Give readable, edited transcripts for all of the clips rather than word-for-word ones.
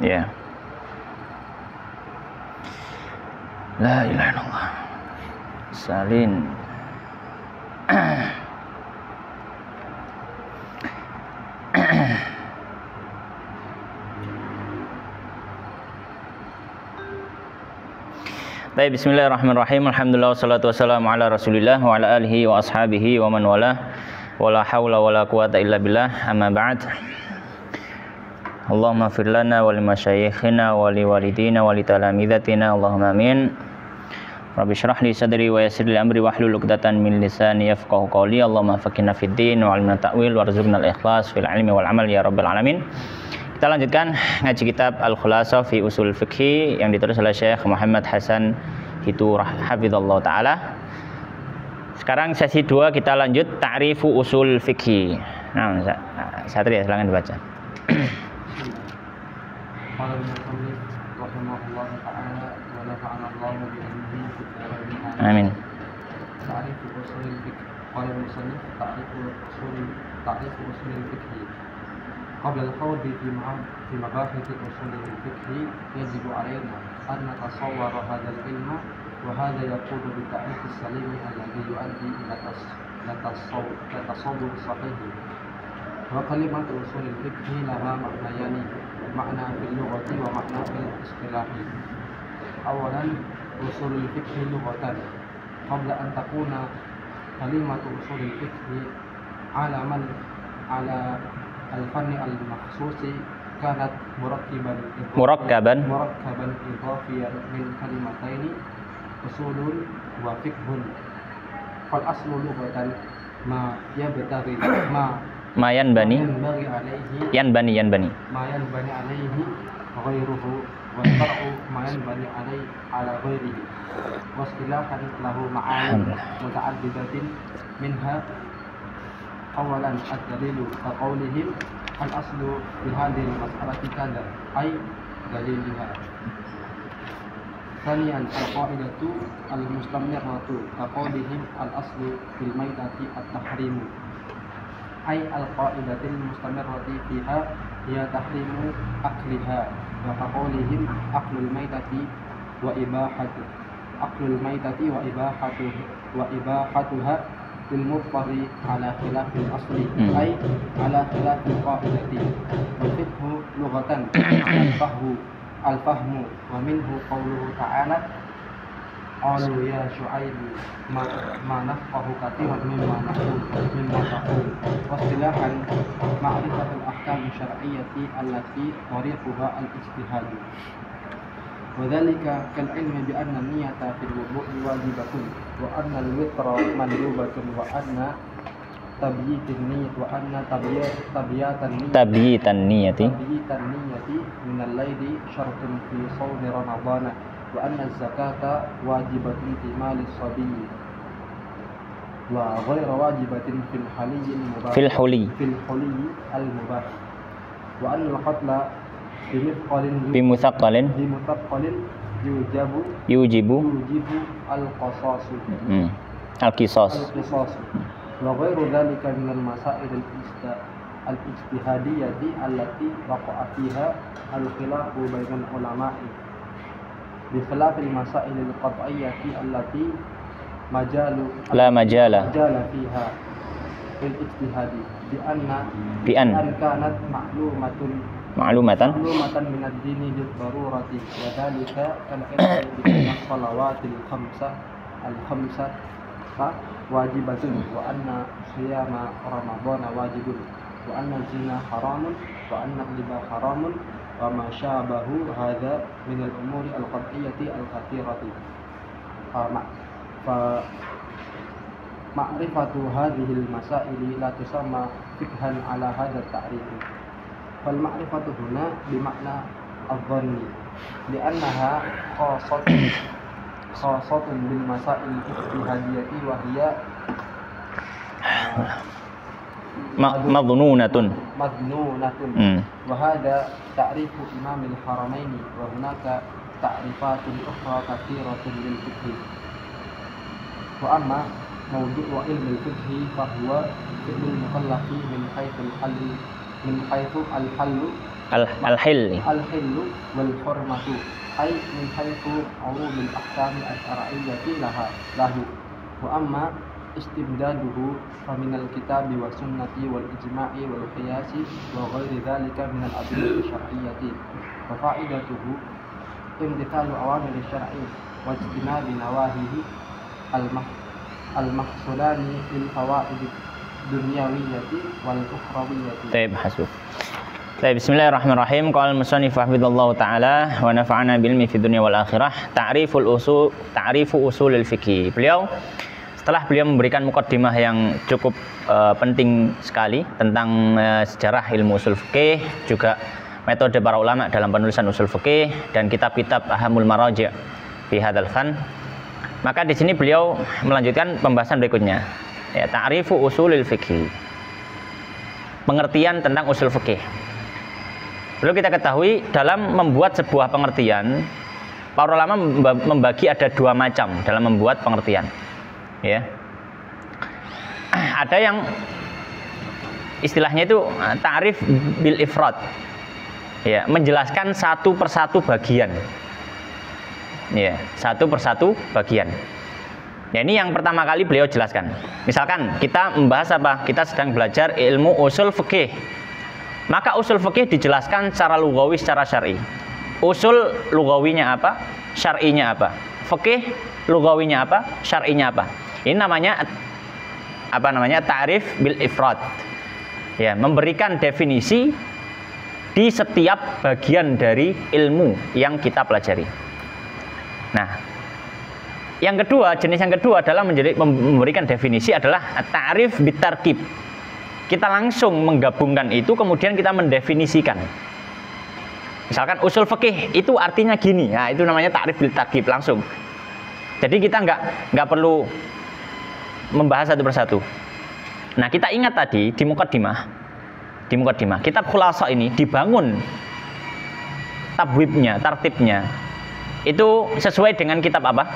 Ya. La ilaha illallah. Salin. Baik, bismillahirrahmanirrahim. Alhamdulillah wassalatu wassalamu ala Rasulillah wa ala alihi wa ashabihi wa man wala. Wala haula wala quwata illa billah. Amma ba'd. Allahumma ighfir lana wa limasyayikhina wa liwalidina wa litalamidatina. Allahumma amin. Rabbi shrah li sadri wa yassir li amri wahlul 'uqdatan min lisani yafqahu qawli. Allahumma faqihna fid din wa 'allimna ta'wil warzuqna al-ikhlas fil 'ilmi wal 'amal ya rabbal alamin. Kita lanjutkan ngaji kitab Al-Khulasa fi Usul Fiqhi yang ditulis oleh Syekh Muhammad Hasan Hitu hafizallahu taala. Sekarang sesi 2 kita lanjut ta'rifu usul fiqhi. Nah, Satria silakan dibaca. Amin. Ta'rifu usul fiqhi. Qala al-musannif ta'rifu usul fiqhi. قبل الخوض في مباحث أصول الفقه يجب علينا أن نتصور هذا العلم وهذا يقود بالتعريف السليم الذي يؤدي إلى تصور صحيح. وكلمة أصول الفقه لها معنيان، معنى في اللغة ومعنى في الاصطلاح. أولا أصول الفقه لغة، قبل أن تكون كلمة أصول الفقه على الفن المخصوص كانت مركبا إضافيا من كلمتين أصول وفقه. فالأصل لغة ما ينبني عليه غيره، والفرع ما ينبني على غيره. واصطلاحا له معاني متعددة منها أولا الدليل كقولهم الأصل في هذه المسألة كذا أي دليلها. ثانيا القاعدة المستمرة كقولهم الأصل في الميتة التحريم أي القاعدة المستمرة فيها هي تحريم أكلها، وكقولهم أكل الميتة وإباحتها المضطر على خلاف الأصل أي على خلاف القاعدة. والفقه لغة الفهم، ومنه قوله تعالى قالوا يا شعيب ما نفقه كثيرا مما تقول. واصطلاحا معرفة الأحكام الشرعية التي طريقها الاجتهاد، وذلك كالعلم بأن النية في الوضوء واجبة، وأن الوتر مندوبة، وأن تبييت النية من الليل شرط في صوم رمضان، وأن الزكاة واجبة في مال الصبي وغير واجبة في الحلي المباح، وأن القتل بمثقل يوجب القصاص وغير ذلك من المسائل الاجتهادية التي وقع فيها الخلاف بين العلماء، بخلاف المسائل القطعية التي لا مجال فيها في الاجتهاد بأن كانت معلومة من الدين بالضرورة، وذلك كالعلم بأن الصلوات الخمسة واجبة، وأن صيام رمضان واجب، وأن الزنا حرام، وأن الربا حرام، وما شابه هذا من الأمور القطعية الكثيرة. فمعرفة هذه المسائل لا تسمى فقها على هذا التعريف. فالمعرفة هنا بمعنى الظن، لأنها خاصة بالمسائل الاجتهادية، وهي مظنونة. وهذا تعريف إمام الحرمين، وهناك تعريفات أخرى كثيرة للفقه. وأما موضوع علم الفقه فهو فعل المكلف من حيث الحل Al-hilli. Al-hillu wal hurmatu ay min haythu ulumul ahkam asy-syar'iyyati lahu wa amma istibdaduhu fa min al-kitabi wa sunnati wal ijma'i wal qiyasi wa ghairi dzalika min al-adillati syar'iyyati wa fa'idatuhu imtithalu awamir syar'i wa ijtinabi nawahihi al-mahsulani lil fawaid dunyawiyyati wal ukhrawiyyati. Baik, hasbuk. Baik, bismillahirrahmanirrahim. Qala al-musannif hafizallahu taala wa nafa'ana bil ilmi fid dunya wal akhirah. Ta'rifu usulil fiqh. Setelah beliau memberikan mukaddimah yang cukup penting sekali tentang sejarah ilmu usul fikih, juga metode para ulama dalam penulisan usul fikih dan kitab-kitab ahamul maraji' fi hadzal fan. Maka di sini beliau melanjutkan pembahasan berikutnya. Ya, ta'rifu usulil fiqh. Pengertian tentang usul fikih. Perlu kita ketahui dalam membuat sebuah pengertian, para ulama membagi ada dua macam dalam membuat pengertian. Ya, ada yang istilahnya itu ta'rif bil ifrad, ya, menjelaskan satu persatu bagian, ya, satu persatu bagian. Ya, ini yang pertama kali beliau jelaskan. Misalkan kita membahas apa? Kita sedang belajar ilmu usul fikih, maka usul fikih dijelaskan secara lugawi, secara syar'i. Usul lugawinya apa? Syar'inya apa? Fikih lugawinya apa? Syar'inya apa? Ini namanya ta'rif bil ifrad. Ya, memberikan definisi di setiap bagian dari ilmu yang kita pelajari. Nah, jenis yang kedua adalah memberikan definisi adalah ta'rif bit tarkib. Kita langsung menggabungkan itu, kemudian kita mendefinisikan. Misalkan usul fikih itu artinya gini. Nah, itu namanya ta'rif bil tarkib langsung. Jadi kita nggak perlu membahas satu persatu. Nah, kita ingat tadi di mukaddimah kitab Khulasa ini dibangun tabwibnya, tartibnya itu sesuai dengan kitab apa?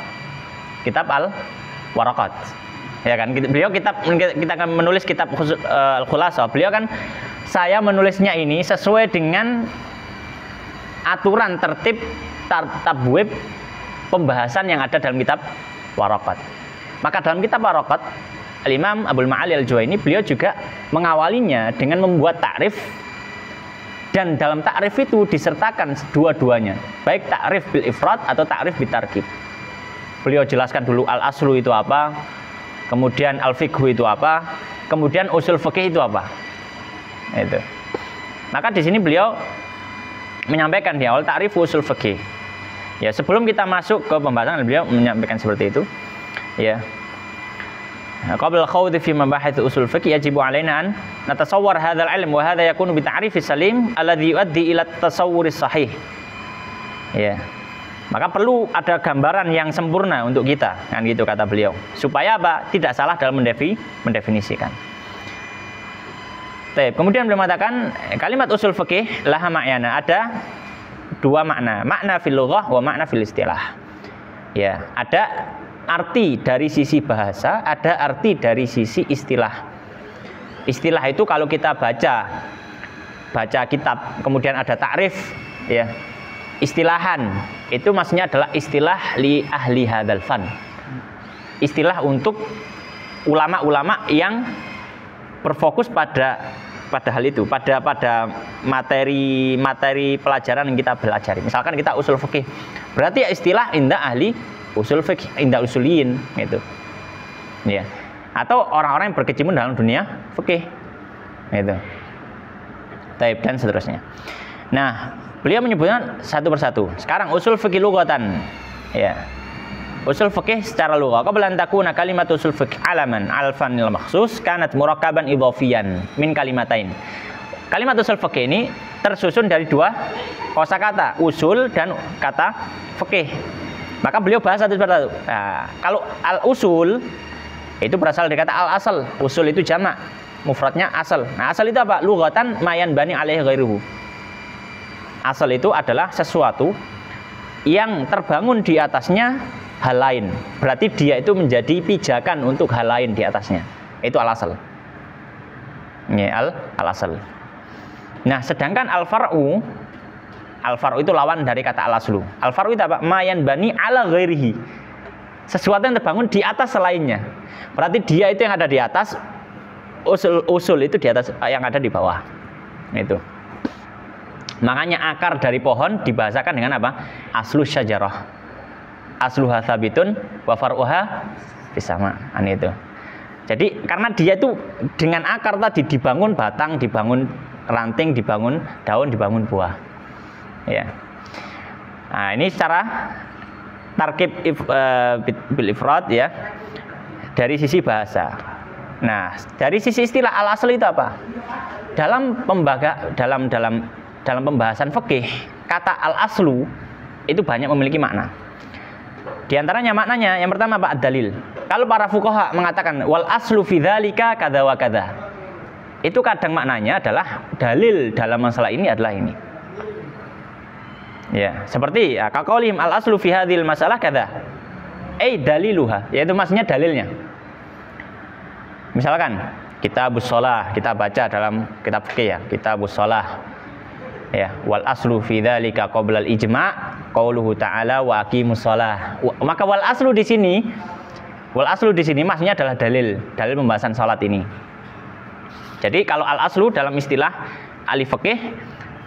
Kitab Al-Waraqat. Ya kan? Kita akan menulis kitab Al-Khulasa. Beliau kan, saya menulisnya ini sesuai dengan aturan tertib tabwib pembahasan yang ada dalam kitab Waraqat. Maka dalam kitab Waraqat, Al-Imam Abul Ma'ali Al-Juwaini beliau juga mengawalinya dengan membuat ta'rif, dan dalam ta'rif itu disertakan dua-duanya, baik ta'rif bil ifrad atau ta'rif bil tarkib. Beliau jelaskan dulu al-aslu itu apa, kemudian al-fiqhu itu apa, kemudian usul fikih itu apa. Itu. Maka di sini beliau menyampaikan di awal ta'rif usul fikih. Ya, sebelum kita masuk ke pembahasan, beliau menyampaikan seperti itu. Ya. Qabla al-khawdi fi mabahith usul fiqh yajibu alaina an natasawwar hadzal ilm wa hadza yakunu bi ta'rifis salim alladhi yuaddi ila at-tasawwuris sahih. Ya. Maka perlu ada gambaran yang sempurna untuk kita, kan gitu kata beliau. Supaya apa? Tidak salah dalam mendefinisikan. Kemudian beliau mengatakan kalimat usul fikih laha ma'yana, ada dua makna, makna fil lughah wa makna fil istilah. Ya, ada arti dari sisi bahasa, ada arti dari sisi istilah. Istilah itu kalau kita baca kitab, kemudian ada ta'rif, ya. Istilahan itu maksudnya adalah istilah li ahli hadzal fan. Istilah untuk ulama-ulama yang berfokus pada hal itu, pada materi pelajaran yang kita pelajari. Misalkan kita usul fikih, berarti ya istilah indah ahli usul fikih, indah usuliyin gitu. Ya. Atau orang-orang yang berkecimpung dalam dunia fikih. Gitu. Taib dan seterusnya. Nah, beliau menyebutkan satu persatu. Sekarang usul fikih lughatan. Ya. Usul fikih secara lughah. Qabla an takuna kalimat usul fikih alaman alfanil makhsus kanat murakkaban idhafiyan min kalimatain. Kalimat usul fikih ini tersusun dari dua kosakata, usul dan kata fikih. Maka beliau bahas satu persatu. Nah, kalau al-usul itu berasal dari kata al-asal. Usul itu jamak, mufradnya asal. Nah, asal itu apa? Lughatan mayan bani alaihi ghairuhu. Asal itu adalah sesuatu yang terbangun di atasnya hal lain. Berarti dia itu menjadi pijakan untuk hal lain di atasnya. Itu al-asal. Ini al-asal. Nah, sedangkan al-far'u itu lawan dari kata al-aslu. Al-far'u itu apa? Mayan bani ala ghairihi. Sesuatu yang terbangun di atas selainnya. Berarti dia itu yang ada di atas, usul itu di atas, yang ada di bawah. Itu. Makanya akar dari pohon dibahasakan dengan apa? Aslu syajarah. Asluha tsabitun wa far'uha fis sama. Itu. Jadi karena dia itu dengan akar tadi dibangun batang, dibangun ranting, dibangun daun, dibangun buah. Ya. Nah, ini secara tarkib bil ifrad ya. Dari sisi bahasa. Nah, dari sisi istilah al-asl itu apa? Dalam pembahasan fikih, kata al-aslu itu banyak memiliki makna. Di antaranya maknanya yang pertama apa? Dalil. Kalau para fuqaha mengatakan wal aslu fi dzalika kadza wa kadza. Itu kadang maknanya adalah dalil dalam masalah ini adalah ini. Ya, seperti ya, kaqaulihim al aslu fi hadhil masalah kadza. Daliluha, yaitu maksudnya dalilnya. Misalkan kitabus shalah, kita baca dalam kitab fikih ya, kitabus shalah. Ya, wal aslu fi dzalika qabla al ijma' qauluhu ta'ala wa aqimus shalah. Maka wal aslu di sini maksudnya adalah dalil pembahasan salat ini. Jadi kalau al-aslu dalam istilah ahli fikih,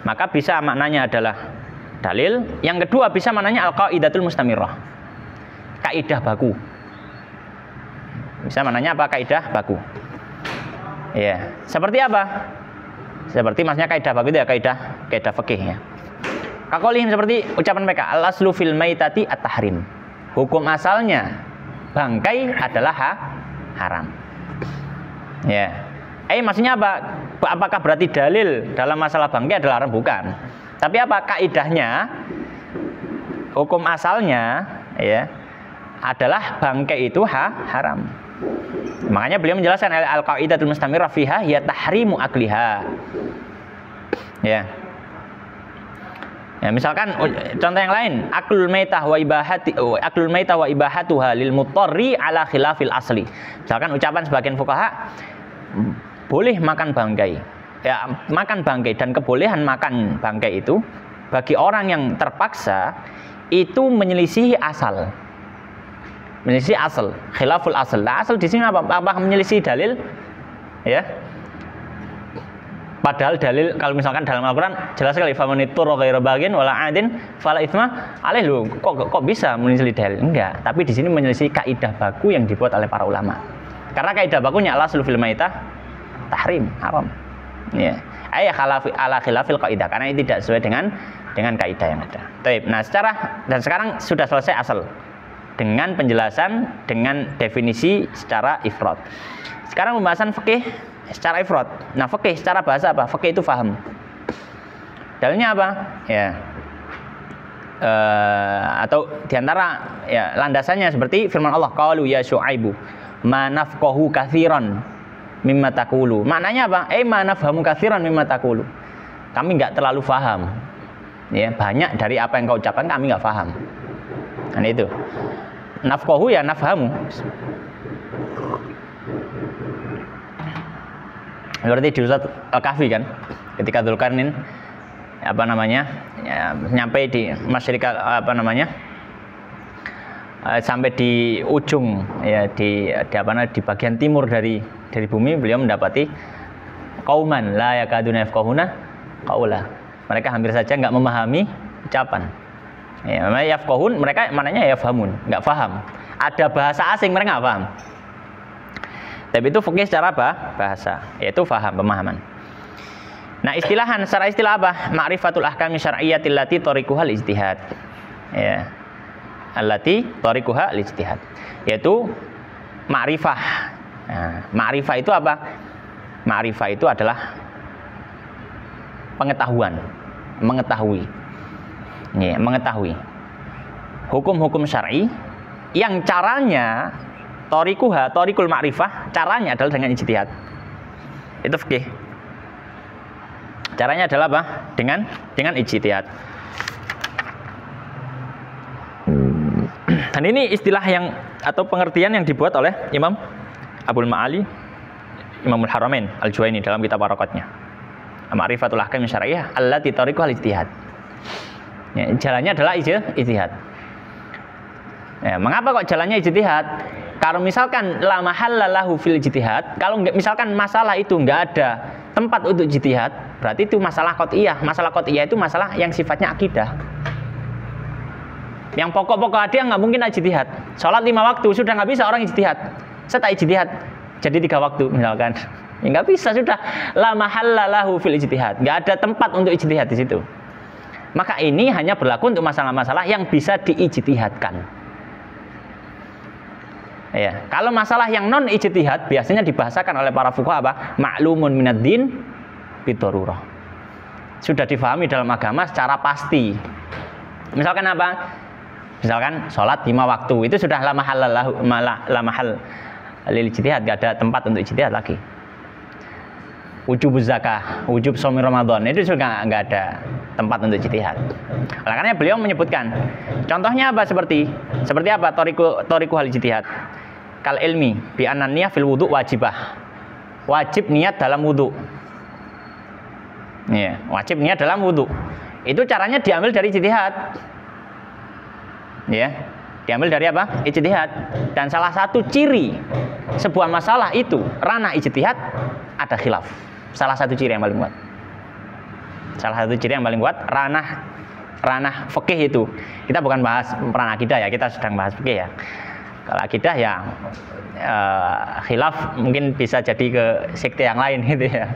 maka bisa maknanya adalah dalil. Yang kedua bisa maknanya al-qaidatul mustamirrah. Kaidah baku. Bisa maknanya apa? Kaidah baku. Ya, seperti apa? Seperti maksudnya kaidah baku itu ya kaidah fikih ya. Kaqaulihim seperti ucapan mereka, al-aslu fil maitati at-tahrim. Hukum asalnya bangkai adalah haram. Ya. Maksudnya apa? Apakah berarti dalil dalam masalah bangkai adalah haram? Bukan. Tapi apa kaidahnya? Hukum asalnya ya adalah bangkai itu haram. Makanya beliau menjelaskan al-qaidatul mustamirrah fiha ya tahrimu akliha. Ya. Ya, misalkan contoh yang lain, aklul maitah wa ibahatuha lil mutarri ala khilafil asli. Misalkan ucapan sebagian fuqaha boleh makan bangkai. Ya, makan bangkai dan kebolehan makan bangkai itu bagi orang yang terpaksa itu menyelisihi asal. Menyelisihi asal, khilaful asal. Nah, asal di sini apa? Apakah menyelisihi dalil? Ya. Padahal dalil kalau misalkan dalam Al-Qur'an jelas sekali famanittur ghairu bagin wala adin fala itsma alaih. Loh, kok bisa menyelisihi dalil? Enggak, tapi di sini menyelisihi kaidah baku yang dibuat oleh para ulama. Karena kaidah bakunya al-aslu fil maitah tahrim, haram. Ya. Ala khilafil qaidah, karena ini tidak sesuai dengan kaidah yang ada. Baik. Nah, sekarang sudah selesai asal dengan penjelasan dengan definisi secara ifrad. Sekarang pembahasan fikih secara ifrad. Nah, fikih secara bahasa apa? Fikih itu faham. Dalilnya apa? Ya. Atau diantara ya landasannya seperti firman Allah, qalu ya syu'aibu ma nafqahu katsiran mimma taqulu. Maknanya apa? Ma nafhamu katsiran mimma taqulu. Kami enggak terlalu paham. Ya, banyak dari apa yang kau ucapkan kami enggak paham. Kan itu. Nafqahu ya nafhamu. Berarti di Surat Al-Kahfi kan, ketika Dzulkarnain nyampe di masyriqal sampai di ujung ya di bagian timur dari bumi, beliau mendapati qauman la yakaduna yafqahuna qaula. Mereka hampir saja enggak memahami ucapan. Ya, namanya yafqahun, mereka maknanya yafhamun, enggak paham. Ada bahasa asing mereka enggak paham. Tapi itu fikih secara bahasa, yaitu paham, pemahaman. Nah, secara istilah apa? Ma'rifatul ahkami syar'iyyatil lati tariquhal ijtihad. Ya. Allati tariquha al-ijtihad, yaitu ma'rifah. Nah, ma'rifah itu apa? Ma'rifah itu adalah pengetahuan, mengetahui. Ya, mengetahui hukum-hukum syar'i yang caranya tariqul ma'rifah, caranya adalah dengan ijtihad. Itu fikih. Caranya adalah apa? Dengan ijtihad. Dan ini istilah yang atau pengertian yang dibuat oleh Imam Abul Ma'ali Imamul Haramain Al-Juwaini dalam kitab Waraqatnya. Ma'rifatul ahkam syar'iyyah allati tariquha al-ijtihad. Ya, jalannya adalah ijtihad. Ya, mengapa kok jalannya ijtihad? Kalau misalkan la mahalla lahu fil ijtihad, kalau misalkan masalah itu enggak ada tempat untuk ijtihad, berarti itu masalah qat'iyah. Masalah qat'iyah itu masalah yang sifatnya akidah. Yang pokok-pokok ada nggak mungkin ijtihad. Sholat 5 waktu sudah nggak bisa orang ijtihad. Saya tak ijtihad jadi 3 waktu misalkan. Ya nggak bisa, sudah la mahalla lahu fil ijtihad. Nggak ada tempat untuk ijtihad di situ. Maka ini hanya berlaku untuk masalah-masalah yang bisa diijtihadkan. Ya, kalau masalah yang non ijtihad biasanya dibahasakan oleh para fuqaha apa? Ma'lumun minad din bidarurah. Sudah difahami dalam agama secara pasti. Misalkan apa? Misalkan sholat 5 waktu itu sudah la mahal lil ijtihad, gak ada tempat untuk ijtihad lagi. Wujub zakah, wujub shaum Ramadan itu juga nggak ada tempat untuk ijtihad. Oleh karena beliau menyebutkan contohnya apa, seperti apa toriku hal ijtihad. Kal ilmi bi ananiyah fil wudu wajibah. Wajib niat dalam wudu. Ya, wajib niat dalam wudu. Itu caranya diambil dari ijtihad. Ya, diambil dari apa? Ijtihad. Dan salah satu ciri sebuah masalah itu ranah ijtihad ada khilaf. Salah satu ciri yang paling kuat. Salah satu ciri yang paling kuat ranah fikih itu. Kita bukan bahas ranah akidah ya, kita sedang bahas fikih ya. Kalau akidah ya khilaf mungkin bisa jadi ke sekte yang lain gitu ya.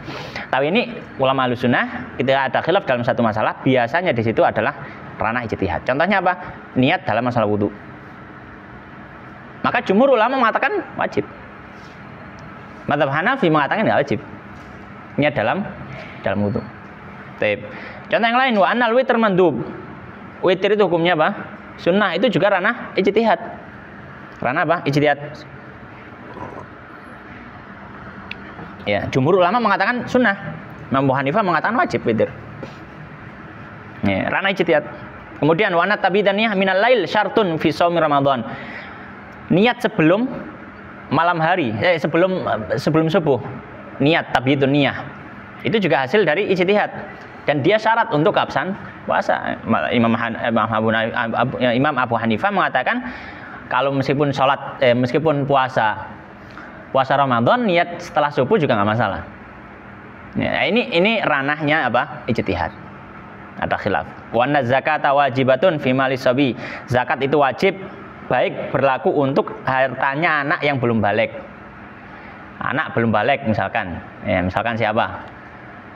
Tapi ini ulama Ahlussunnah ketika ada khilaf dalam satu masalah, biasanya di situ adalah ranah ijtihad. Contohnya apa? Niat dalam masalah wudu. Maka jumhur ulama mengatakan wajib. Mazhab Hanafi mengatakan nggak wajib. Niat dalam wudu. Contoh yang lain, wa annal witr mandub. Witir itu hukumnya apa? Sunnah, itu juga ranah ijtihad. Ranah apa? Ijtihad. Ya, jumhur ulama mengatakan sunnah. Imam Abu Hanifah mengatakan wajib witir. Ya, ranah ijtihad. Kemudian wa anat tabidaniyah minal lail syartun fi shaum Ramadan. Niat sebelum malam hari, sebelum subuh. Niat tabidun niyah. Itu juga hasil dari ijtihad. Dan dia syarat untuk keabsahan puasa. Imam Abu Hanifah mengatakan kalau meskipun puasa Ramadan niat setelah subuh juga nggak masalah. Ya, ini ranahnya apa? Ijtihad. Ada khilaf. Wa anna zakata wajibatun fi mali sabi. Zakat itu wajib baik berlaku untuk hartanya anak yang belum balik. Anak belum balik misalkan. Ya, misalkan siapa?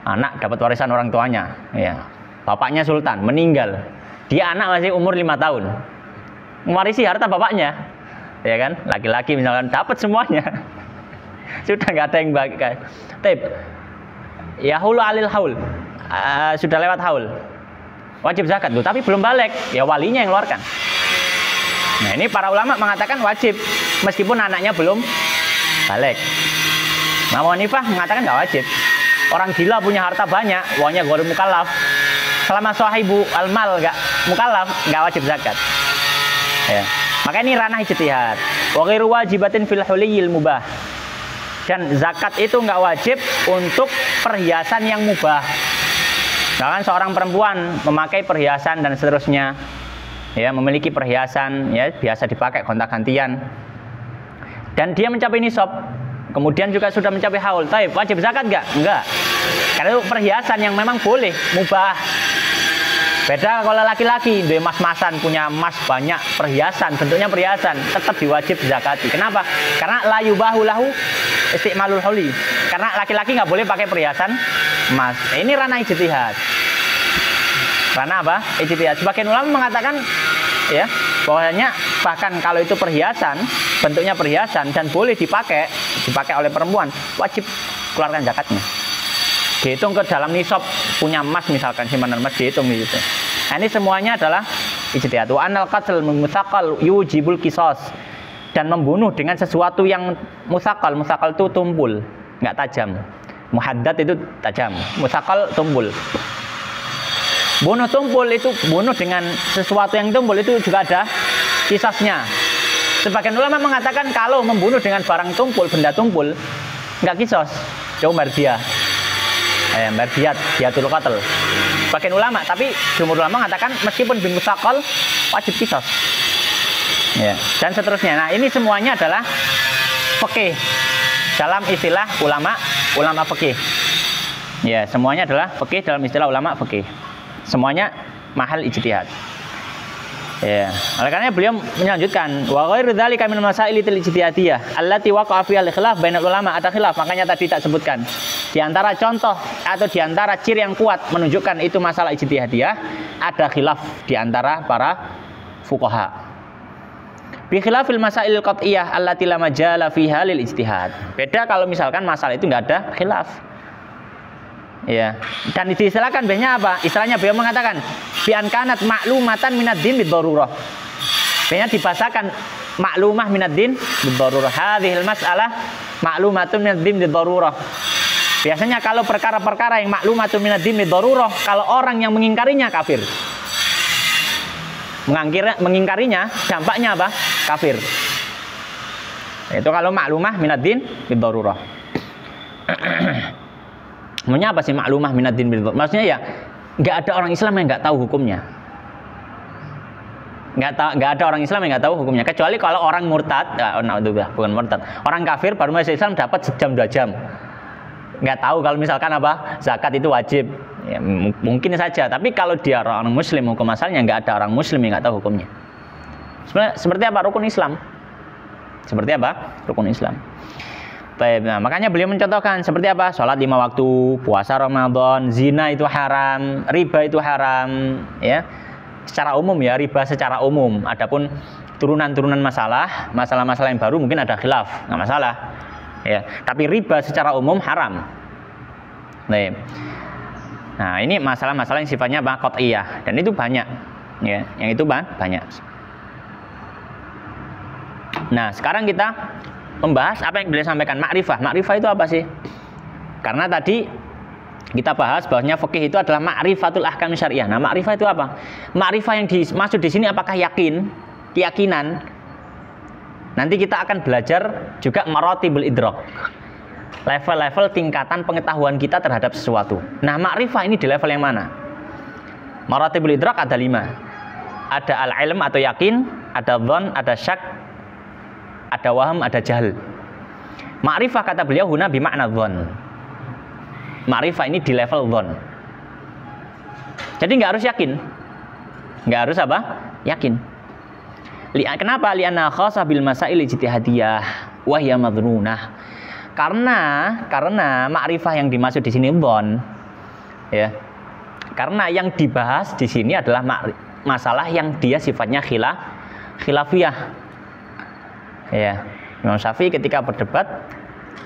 Anak dapat warisan orang tuanya, ya. Bapaknya sultan, meninggal. Dia anak masih umur 5 tahun. Mewarisi harta bapaknya. Ya kan? Laki-laki misalkan dapat semuanya. Sudah nggak ada yang bagikan. Ya hulu alil haul. Sudah lewat haul. Wajib zakat tuh, tapi belum balik. Ya walinya yang keluarkan. Nah, ini para ulama mengatakan wajib meskipun anaknya belum balik. Imam Abu Hanifah mengatakan nggak wajib. Orang gila punya harta banyak, uangnya ghairi mukallaf. Selama sahibu al-mal enggak mukallaf, enggak wajib zakat. Ya. Maka ini ranah ijtihad. Wa ghairu wajibatin fil huliyil mubah. Dan zakat itu enggak wajib untuk perhiasan yang mubah. Misalkan seorang perempuan memakai perhiasan dan seterusnya. Ya, memiliki perhiasan ya biasa dipakai gonta-gantian. Dan dia mencapai nisab. Kemudian juga sudah mencapai haul. Taib, wajib zakat enggak? Enggak. Karena itu perhiasan yang memang boleh, mubah. Beda kalau laki-laki, dia emas-emasan, punya emas banyak, perhiasan, bentuknya perhiasan, tetap diwajib zakati. Kenapa? Karena la yubahu lahu isti'malul huli. Karena laki-laki nggak boleh pakai perhiasan emas. Ini ranah ijtihad. Ranah apa? Ijtihad. Sebagian ulama mengatakan ya, bahwasanya bahkan kalau itu perhiasan, bentuknya perhiasan dan boleh dipakai oleh perempuan, wajib keluarkan zakatnya. Dihitung ke dalam nisab, punya emas misalkan, simpanan emas dihitung gitu. Nah, ini semuanya adalah ijtihad. Wa anal qatl mutsaqal yujibul qisas. Dan membunuh dengan sesuatu yang mutsaqal. Mutsaqal itu tumpul, enggak tajam. Muhaddad itu tajam, mutsaqal tumpul. Bunuh tumpul itu bunuh dengan sesuatu yang tumpul itu juga ada kisasnya. Sebagian ulama mengatakan kalau membunuh dengan barang tumpul, benda tumpul, enggak kisos, cuma dia. bayar diatul qatl. Sebagian ulama, tapi jumhur ulama mengatakan meskipun bin mustaqal wajib qisas. Ya, dan seterusnya. Nah, ini semuanya adalah fikih dalam istilah ulama fikih. Ya, semuanya adalah fikih dalam istilah ulama fikih. Semuanya mahal ijtihad. Ya, oleh karena beliau melanjutkan wa ghairu dzalika min masailil ijtihadiyah allati waqa'a fiha al-khilaf bainal ulama, ada khilaf, makanya tadi tak sebutkan. Di antara contoh atau di antara ciri yang kuat menunjukkan itu masalah ijtihadiyah, ada khilaf di antara para fuqaha. Bi khilafil masailil qat'iyah allati la majala fiha lil ijtihad. Beda kalau misalkan masalah itu enggak ada khilaf. Ya, dan diistilahkan biasanya apa? Istilahnya beliau mengatakan bi an kanat ma'lumatan minad din bid-darurah. Biasanya dibahasakan maklumah minad din bid-darurah. Hadhil mas'alah ma'lumatun minad din bid-darurah. Biasanya kalau perkara-perkara yang maklumatun minad din bid-darurah, kalau orang yang mengingkarinya kafir. Mengingkarinya dampaknya apa? Kafir. Itu kalau maklumah minad din bid-darurah. Maksudnya apa sih maklumah minad din bid-darurah? Maksudnya ya nggak ada orang Islam yang nggak tahu hukumnya. Nggak ada orang Islam yang nggak tahu hukumnya, kecuali kalau orang murtad. Bukan murtad. Orang kafir baru masuk Islam dapat sejam 2 jam. Nggak tahu kalau misalkan apa zakat itu wajib. Ya, mungkin saja, tapi kalau dia orang muslim hukum asalnya nggak ada orang muslim yang nggak tahu hukumnya. Sebenarnya seperti apa rukun Islam? Seperti apa rukun Islam? Nah, makanya beliau mencontohkan seperti apa? Sholat 5 waktu, puasa Ramadan, zina itu haram, riba itu haram, ya. Secara umum ya, riba secara umum. Adapun turunan-turunan masalah-masalah yang baru mungkin ada khilaf, nggak masalah. Ya, tapi riba secara umum haram. Nah, ini masalah-masalah yang sifatnya qat'iyah, dan itu banyak, ya, yang itu banyak. Nah, sekarang kita membahas apa yang beliau sampaikan, makrifah. Makrifah itu apa sih? Karena tadi kita bahas bahwasanya fikih itu adalah ma'rifatul ahkam syariah. Nah, makrifah itu apa? Makrifah yang dimaksud di sini apakah keyakinan? Nanti kita akan belajar juga maratibul idrak. Level-level tingkatan pengetahuan kita terhadap sesuatu. Nah, makrifah ini di level yang mana? Maratibul idrak ada 5. Ada al-ilm atau yakin, ada dzan, ada syak, ada waham, ada jahl. Makrifah kata beliau huna bimakna dzan. Makrifah ini di level dzan. Jadi nggak harus yakin. Nggak harus apa? Yakin. Kenapa? Li'anna khassa bil masail ijtihadiyah wa hiya madrunah. Karena makrifah yang dimaksud di sini dzan, ya. Karena yang dibahas di sini adalah masalah yang dia sifatnya khilafiyah. Ya. Imam Syafi'i ketika berdebat,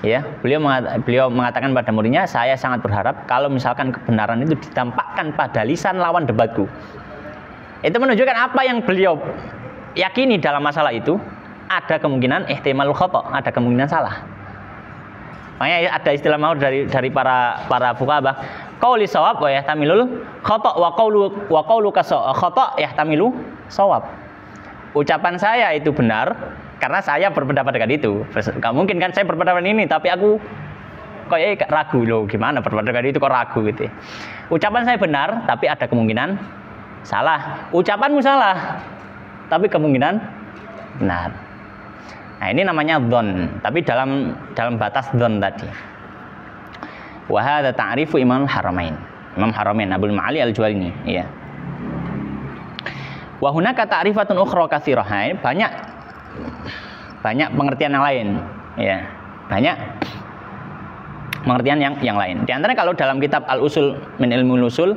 ya, beliau mengatakan pada muridnya, saya sangat berharap kalau misalkan kebenaran itu ditampakkan pada lisan lawan debatku. Itu menunjukkan apa yang beliau yakini dalam masalah itu ada kemungkinan ihtimal khata', ada kemungkinan salah. Makanya ada istilah mau dari para fuqaha, qauli shawab wa yahtamilul khata' wa qaulu khata' yahtamilu shawab. Ucapan saya itu benar karena saya berpendapat dengan itu. Gak mungkin kan saya berpendapat ini tapi aku kayak ragu loh, gimana berpendapat dengan itu kok ragu gitu. Ucapan saya benar tapi ada kemungkinan salah. Ucapanmu salah tapi kemungkinan benar. Nah, ini namanya dzan, tapi dalam batas dzan tadi. Wa hadza ta'rifu Imam Haramain Abdul Ma'ali Al-Juwaini, ya. Wa hunaka ta'rifatun ukhra katsirah. Banyak pengertian yang lain, ya. Banyak pengertian yang lain. Di antaranya kalau dalam kitab Al-Usul min Ilmul Usul,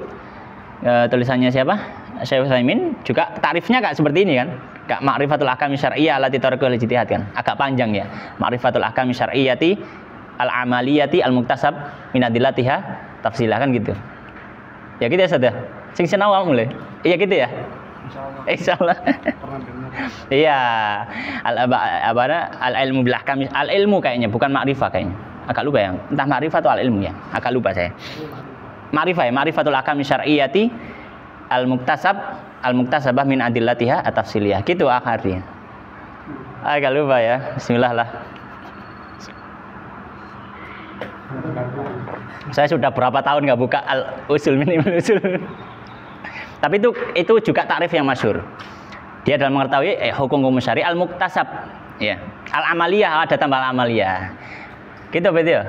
tulisannya siapa? Syekh Utsaimin, juga tarifnya kayak seperti ini kan. Kak ma'rifatul ahkam syar'iyyah allati tarikul ijtihad kan. Agak panjang ya. Ma'rifatul ahkam syar'iyyati al-amaliyati al-muktasab min adillatiha tafsilah kan gitu. Ya gitu ya Ustaz ya. Sing sinau mulai. Iya gitu ya. Insyaallah. Iya. Al-ilmu bil ahkam, al-ilmu kayaknya bukan ma'rifah kayaknya. Agak lupa ya. Entah ma'rifah atau al-ilmu ya. Agak lupa saya. Ma'rifah ya, ma'rifatul ahkam syar'iyyati al-muktasabah min adillatiha at-tafsiliyah. Gitu akhirnya. Agak lupa ya. Bismillah lah. Saya sudah berapa tahun nggak buka al-usul min ilmil usul. Tapi itu juga takrif yang masyhur. Dia dalam mengetahui hukum-hukum syari al-muktasab, ya. Al-amaliyah, ada tambah al-amaliyah. Gitu betul ya?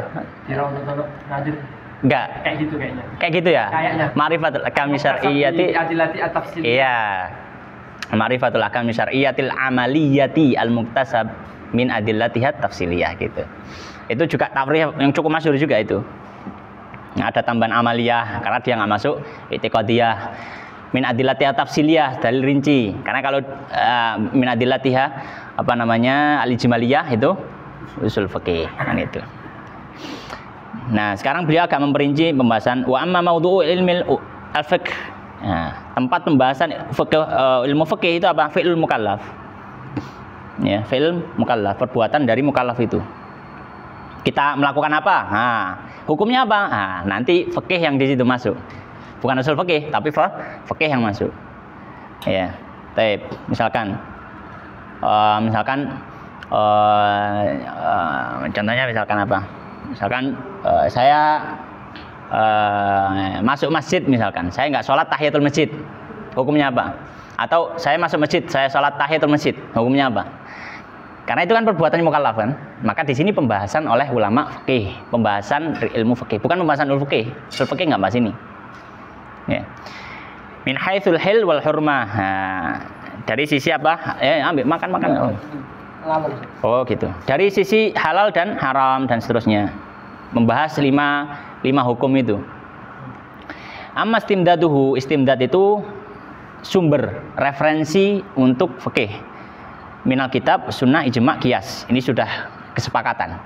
Kira untuk Nadir enggak. kayak gitu kayaknya. Kayak gitu ya? Kayaknya. Ma'rifatul ahkam syar'iyyati adilati at-tafsil. iya. Ma'rifatul ahkam syar'iyyatil amaliyati al-muktasab min adillatihat tafsiliyah gitu. Itu juga takrif yang cukup masyhur juga itu. Nah, ada tambahan amaliyah karena dia nggak masuk i'tiqadiyah. Min adillatihat tafsiliyah dalil rinci. Karena kalau min adillatiha apa namanya al-ijmaliyah itu usul fikih kan itu. Nah, sekarang beliau agak memperinci pembahasan wa amma maudhu'u ilmil al-fiqh. Nah, tempat pembahasan ilmu fikih itu apa? Fi'lul mukallaf. Ya, fi'l mukallaf, perbuatan dari mukallaf itu. Kita melakukan apa? Nah, hukumnya apa? Nah, nanti fikih yang di situ masuk. Bukan usul fikih, tapi fikih yang masuk. Ya. Baik, misalkan contohnya misalkan apa? Misalkan saya masuk masjid misalkan, saya nggak sholat tahiyatul masjid, hukumnya apa? Atau saya masuk masjid, saya sholat tahiyatul masjid, hukumnya apa? Karena itu kan perbuatan mukallaf kan, maka di sini pembahasan oleh ulama fikih, pembahasan ilmu fikih, bukan pembahasan usul fikih. Usul fikih nggak bahas ini. Ya. Min haitsul hil wal hurmah. Nah, dari sisi apa? Ambil makan. Oh gitu. Dari sisi halal dan haram dan seterusnya. Membahas lima hukum itu. Amma istimdaduhu, istimdad itu sumber referensi untuk fikih. Minal kitab, sunnah, ijma', qiyas. Ini sudah kesepakatan.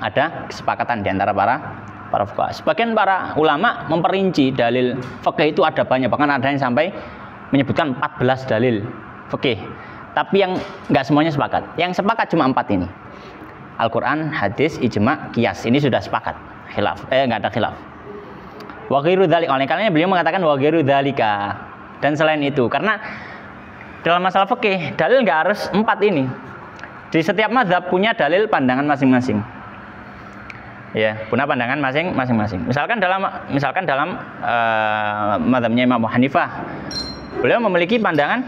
Ada kesepakatan di antara para fuqaha. Sebagian para ulama memperinci dalil fikih itu ada banyak, bahkan ada yang sampai menyebutkan 14 dalil fikih. Tapi yang nggak semuanya sepakat. Yang sepakat cuma 4 ini. Al-Quran, hadis, ijma', qiyas. Ini sudah sepakat. Khilaf. Nggak ada khilaf. Wa ghairu dzalika. Oleh karenanya beliau mengatakan wa ghairu dzalika. Dan selain itu, karena dalam masalah fikih, dalil nggak harus 4 ini. Di setiap mazhab punya dalil pandangan masing-masing. Ya, punya pandangan masing-masing. Misalkan dalam mazhabnya Imam Abu Hanifah, beliau memiliki pandangan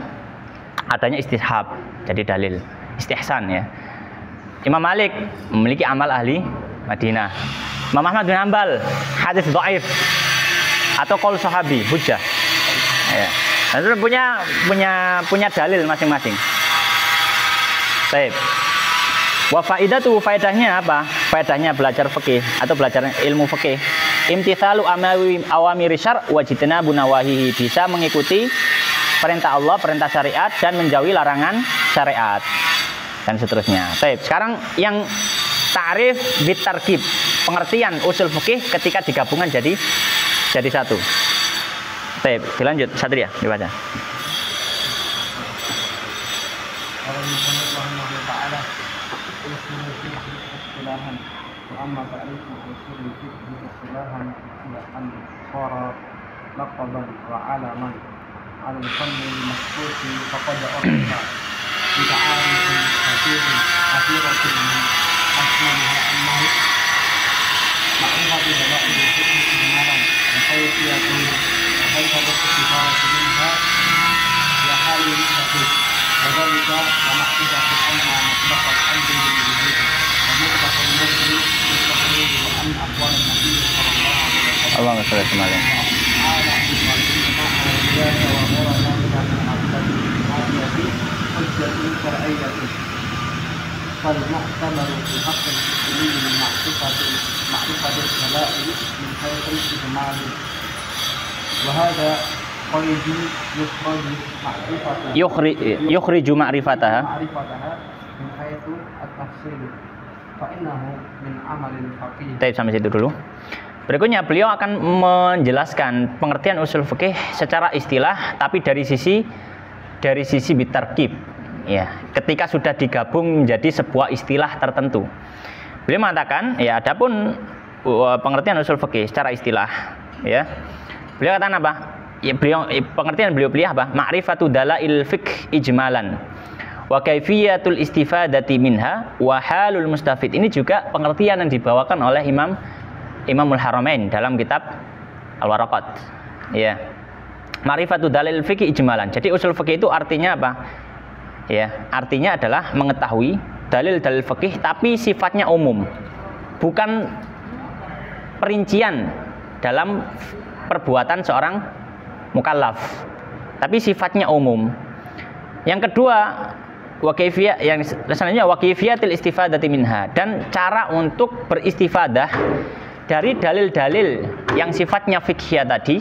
adanya istishab jadi dalil, istihsan ya. Imam Malik memiliki amal ahli Madinah. Imam Ahmad bin Hanbal hadis dhaif atau qaul sahabi hujjah. Ya. Dan itu punya dalil masing-masing. Baik. Wa faidatu, faedahnya apa? Faedahnya belajar fikih atau belajar ilmu fikih. Imtithalu awamiri syar' wa jitnabu nawahihi, bisa mengikuti perintah Allah, perintah syariat, dan menjauhi larangan syariat dan seterusnya. Baik, sekarang yang ta'rif bitarkib, pengertian usul fikih ketika digabungkan jadi satu. Baik, dilanjut Satria, dibaca. على الفن المخصوص فقد أعرف بتعارف كثيرة من أسمائها أنه معرفة دلائل الفقه إجمالا وكيف الاستفادة منها لحال الفقيه وذلك ومعرفة أن مطلق الحمد لله ومطلق النذر والتقليد وأن أقوال النبي صلى الله عليه وسلم اللهم صل وسلم فالمعتبر في حق المسلمين من معرفة الدلائل من حيث الإجمال وهذا قيد يخرج معرفتها من حيث التفصيل فإنه من عمل الفقيه. Baik, sampai situ dulu. Berikutnya beliau akan menjelaskan pengertian usul fikih secara istilah, tapi dari sisi bitarkib. Ya, ketika sudah digabung menjadi sebuah istilah tertentu. Beliau mengatakan, ya, adapun pengertian usul fikih secara istilah, ya. Beliau katakan apa? Ya, pengertian beliau apa? Ma'rifatu dalail fiqh ijmalan. Wa kaifiyatul istifadati minha wa halul mustafid. Ini juga pengertian yang dibawakan oleh Imam Imamul Haramain dalam kitab Al-Waraqat. Ya. Ma'rifatu dalil fikih ijmalan. Jadi usul fikih itu artinya apa? Ya, artinya adalah mengetahui dalil-dalil fikih tapi sifatnya umum. Bukan perincian dalam perbuatan seorang mukallaf, tapi sifatnya umum. Yang kedua, wakifiyah, yang selanjutnya wakifiyatil istifadati minha, dan cara untuk beristifadah dari dalil-dalil yang sifatnya fiqhiyah tadi.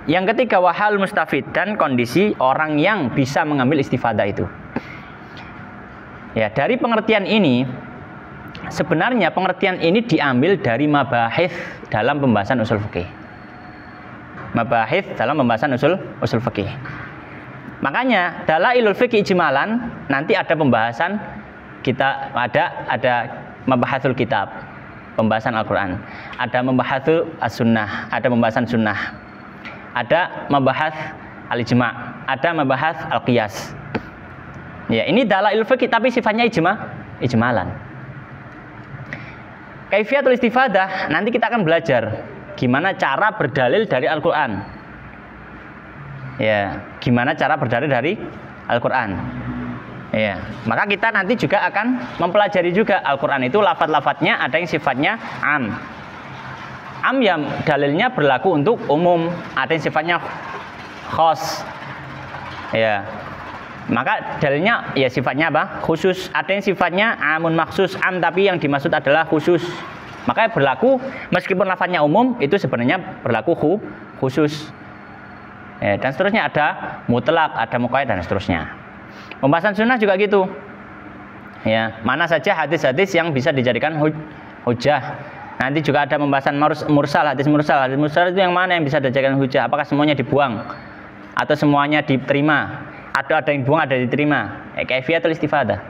Yang ketiga, wahal mustafid, dan kondisi orang yang bisa mengambil istifadah itu. Ya, dari pengertian ini sebenarnya pengertian ini diambil dari mabahith dalam pembahasan usul fikih. Mabahith dalam pembahasan usul fikih. Makanya dalailul fikih ijmalan nanti ada pembahasan, kita ada mabahatul kitab, pembahasan Al-Qur'an. Ada mabahatul as-sunnah, ada pembahasan sunnah. Ada mabahats al-ijma', ada mabahats al-qiyas. Ya, ini dalailul fikih tapi sifatnya ijmalan. Kaifiyatul istifadah nanti kita akan belajar gimana cara berdalil dari Al-Qur'an. Ya, gimana cara berdalil dari Al-Qur'an. Ya, maka kita nanti juga akan mempelajari juga Al-Qur'an itu lafaz-lafaznya ada yang sifatnya am. Am yang dalilnya berlaku untuk umum, ada yang sifatnya khos. Ya. Maka dalilnya ya sifatnya apa? Khusus. Ada yang sifatnya amun maksus, am tapi yang dimaksud adalah khusus. Makanya berlaku meskipun lafaznya umum itu sebenarnya berlaku khusus. Ya, dan seterusnya ada mutlak, ada muqayyad dan seterusnya. Pembahasan sunnah juga gitu. Ya, mana saja hadis-hadis yang bisa dijadikan hujah. Nanti juga ada pembahasan mursal, hadis mursal. Hadis mursal itu yang mana yang bisa dijadikan hujah? Apakah semuanya dibuang atau semuanya diterima? Ada yang dibuang, ada yang diterima. Kaifiyatul istifadah.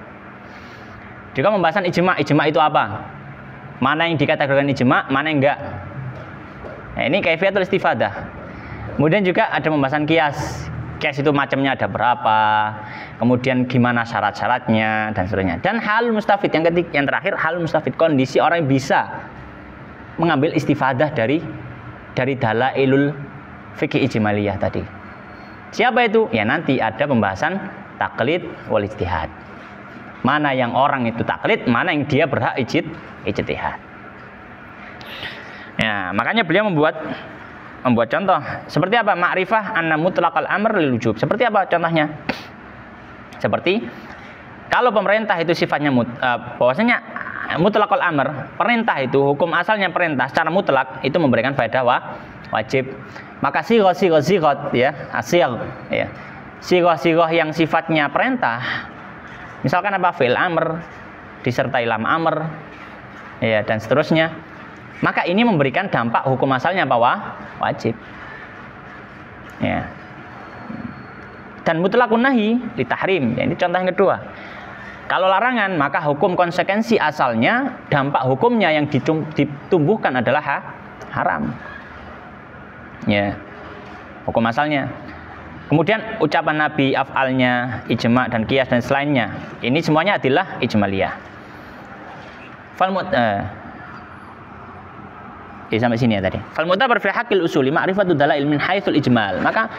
Juga pembahasan ijma'. Ijma' itu apa? Mana yang dikategorikan ijma', mana yang enggak. Nah, ini kaifiyatul istifadah. Kemudian juga ada pembahasan kias. Kias itu macamnya ada berapa, kemudian gimana syarat-syaratnya dan seterusnya. Dan hal mustafid yang terakhir, hal mustafid, kondisi orang yang bisa mengambil istifadah dari dalailul fikih ijmaliyah tadi. Siapa itu? Ya nanti ada pembahasan taklid wal ijtihad. Mana yang orang itu taklid, mana yang dia berhak ijtihad. Ya, makanya beliau membuat contoh. Seperti apa? Ma'rifah anna mutlaqal amr lil wujub. Seperti apa contohnya? Seperti kalau pemerintah itu sifatnya bahwasanya mutlaqal amr, perintah itu hukum asalnya perintah secara mutlak itu memberikan faedah wajib. Maka sighah ya, asyigh ya. Sighah yang sifatnya perintah. Misalkan apa? Fi'il amr disertai lam amr ya dan seterusnya. Maka ini memberikan dampak hukum asalnya apa? Wajib. Ya. Dan mutlaqun nahi li tahrim. Ya, ini contoh yang kedua. Kalau larangan, maka hukum konsekuensi asalnya, dampak hukumnya yang ditumbuhkan adalah haram. Ya. Hukum asalnya. Kemudian ucapan Nabi, af'alnya, ijma' dan qiyas dan selainnya. Ini semuanya adalah ijmaliyah. Sampai sini ya tadi. Fal mu'tabar fi haqqil usuli ma'rifatu dalail min haitsul ijmal. Maka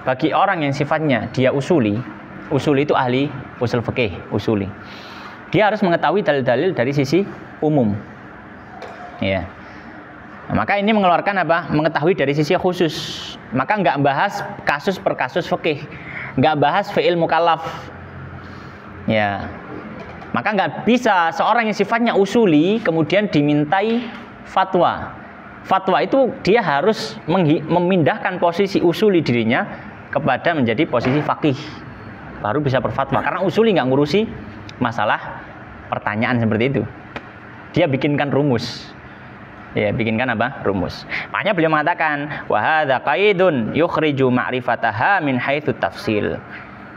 bagi orang yang sifatnya dia usuli itu ahli usul fikih, usuli. Dia harus mengetahui dalil-dalil dari sisi umum. Ya. Nah, maka ini mengeluarkan apa? Mengetahui dari sisi khusus. Maka enggak bahas kasus per kasus fikih. Enggak bahas fi'il mukallaf. Ya. Maka enggak bisa seorang yang sifatnya usuli kemudian dimintai fatwa. Fatwa itu dia harus memindahkan posisi usuli dirinya kepada menjadi posisi faqih, baru bisa berfatwa. Karena usuli nggak ngurusi masalah pertanyaan seperti itu, dia bikinkan rumus. Ya, bikinkan apa? Rumus. Makanya beliau mengatakan wa hadza qaidun yukhriju ma'rifataha min haitsu tafsil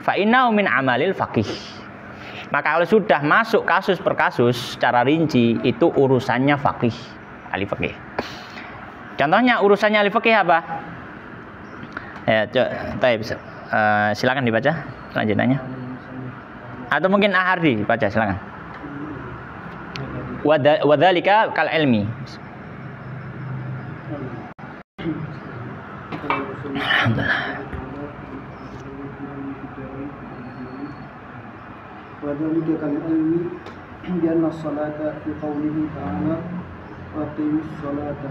fa innahu min amalil faqih. Maka kalau sudah masuk kasus per kasus secara rinci itu urusannya faqih, ahli fikih. Contohnya urusannya ahli fikih apa? Ya, silakan dibaca lanjutannya. Atau mungkin Ahardi baca, silakan. Wadzalika kal ilmi. وذلك كالعلم بأن الصلاة في قوله تعالى وأقيموا الصلاة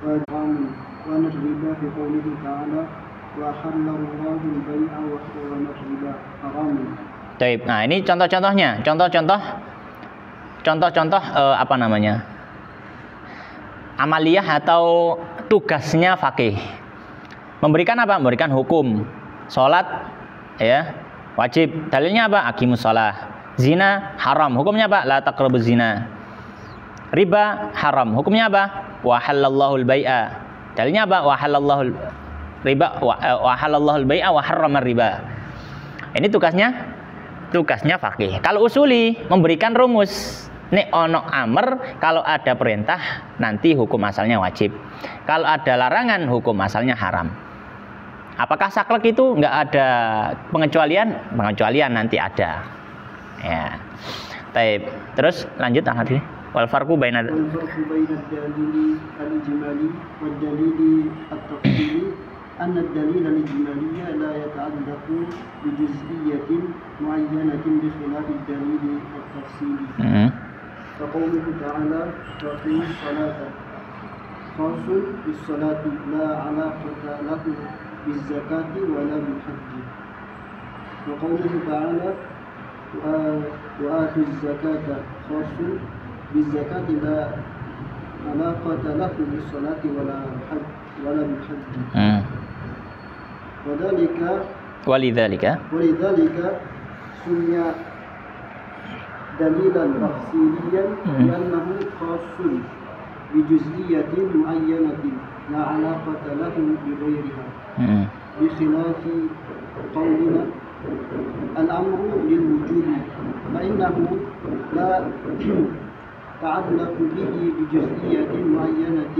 وأن الربا في قوله تعالى وأحل الله البيع وحرم الربا حرام. Baik, nah ini contoh-contohnya, contoh-contoh apa namanya, amaliyah atau tugasnya fakih. Memberikan apa? Memberikan hukum. Sholat ya wajib. Dalilnya apa? Aqimus shalah. Zina haram. Hukumnya apa? La taqrabuz zina. Riba haram. Hukumnya apa? Wa halallahul bai'a. Dalilnya apa? Wa halallahul riba wa halallahul bai'a wa harramar riba. Ini tugasnya fakih. Kalau usuli memberikan rumus. Nek ono amr, kalau ada perintah nanti hukum asalnya wajib. Kalau ada larangan hukum asalnya haram. Apakah saklek itu nggak ada pengecualian? Pengecualian nanti ada. Ya. Baik. Terus lanjut hadirin. Wal farqu baina dalili al-ijmali wad dalili at-tafsili anna ad-dalil al-ijmali la yata'allaqu bi juz'iyyatin mu'ayyanatin bi khilaf ad-dalil at-tafsili. فقوله تعالى وأقيموا الصلاة خاص بالصلاة لا علاقة له بالزكاة ولا بالحج. وقوله تعالى وآتوا الزكاة خاص بالزكاة لا علاقة له بالصلاة ولا بالحج. ولذلك سمي دليلا تفصيليا لأنه خاص بجزئية معينة لا علاقة له بغيرها بخلاف قولنا الأمر للوجوب فإنه لا تعلق به بجزئية معينة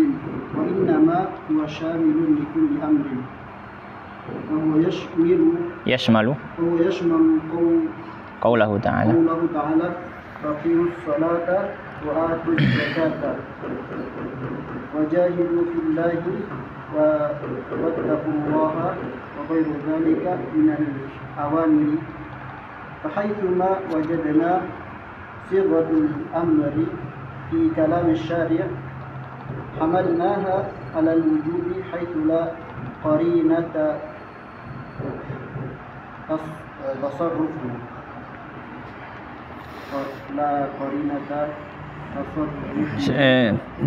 وإنما هو شامل لكل أمر وهو يشمل قوله تعالى وأقيموا الصلاة وآتوا الزكاة وجاهدوا في الله واتقوا الله وغير ذلك من الأوامر فحيثما وجدنا صيغة الأمر في كلام الشارع حملناها على الوجوب حيث لا قرينة تصرف لا قرينة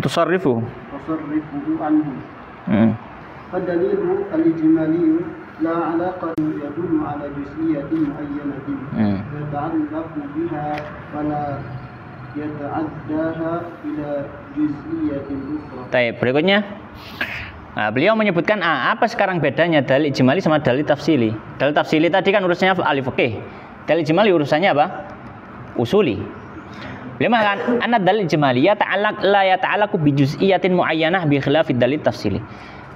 تصرفه عنه. فالدليل الإجمالي لا علاقة يدل على جزئية معينة يتعلق بها ولا يتعداها إلى جزئية أخرى. Baik, berikutnya. Nah, beliau menyebutkan apa sekarang bedanya dalil ijmali sama dalil tafsili. Dalil tafsili tadi kan urusannya ahli fikih. Dalil ijmali urusannya apa? Usuli. Beliau mengatakan anna dalil ijmali la yata'allaqu bi juz'iyatin muayyanah bi khilafid dalil tafsili.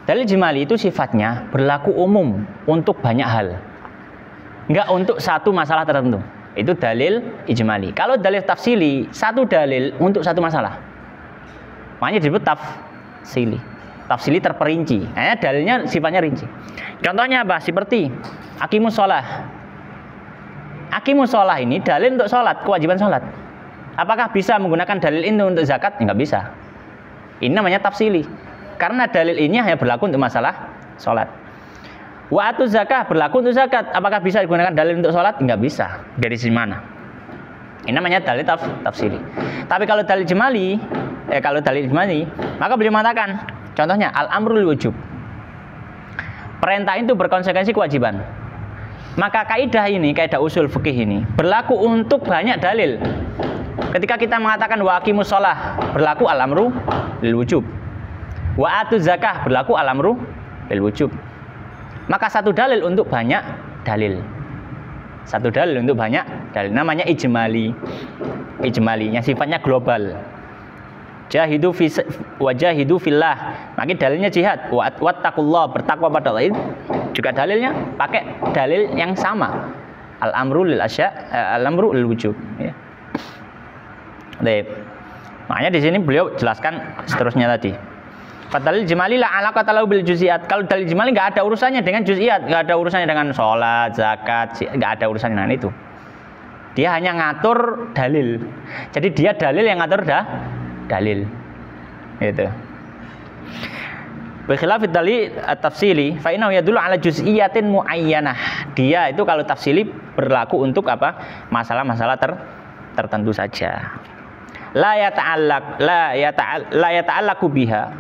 Dalil ijmali itu sifatnya berlaku umum untuk banyak hal. Enggak untuk satu masalah tertentu. Itu dalil ijmali. Kalau dalil tafsili, satu dalil untuk satu masalah. Makanya disebut tafsili. Tafsili terperinci. Nah, dalilnya sifatnya rinci. Contohnya apa? Seperti aqimus shalah. Aqimus shalah ini dalil untuk sholat, kewajiban sholat. Apakah bisa menggunakan dalil ini untuk zakat? Enggak bisa. Ini namanya tafsili. Karena dalil ini hanya berlaku untuk masalah sholat. Wa atuz zakah berlaku untuk zakat. Apakah bisa digunakan dalil untuk sholat? Enggak bisa. Dari sisi mana? Ini namanya dalil tafsili. Tapi kalau dalil ijmali, maka beliau mengatakan, contohnya al-amrul wujub. Perintah itu berkonsekuensi kewajiban. Maka kaidah ini, kaidah usul fikih ini berlaku untuk banyak dalil. Ketika kita mengatakan wa aqimus shalah, berlaku al-amru lil wujub. Wa atuz zakah, berlaku al-amru lil wujub. Maka satu dalil untuk banyak dalil. Satu dalil untuk banyak dalil. Namanya ijmali. Ijmali yang sifatnya global. Jahidu fi wajahidu fillah. Maka dalilnya jihad. Wattaqullah, bertakwa pada Allah. Juga dalilnya pakai dalil yang sama. Al-amru lil asya, al-amru lil wujub, ya. Baik. Makanya di sini beliau jelaskan seterusnya tadi. Padahal ijmali la alaqata lahu bil juz'iyat. Kalau dalil ijmali enggak ada urusannya dengan juz'iyat, enggak ada urusannya dengan sholat, zakat, enggak ada urusannya dengan itu. Dia hanya ngatur dalil. Jadi dia dalil yang ngatur dalil. Gitu. Bikhilafid dalil at-tafsili fa innahu yadullu ala juz'iyatin muayyanah. Dia itu kalau tafsili berlaku untuk apa? Masalah-masalah tertentu saja. La yata'allaqu biha.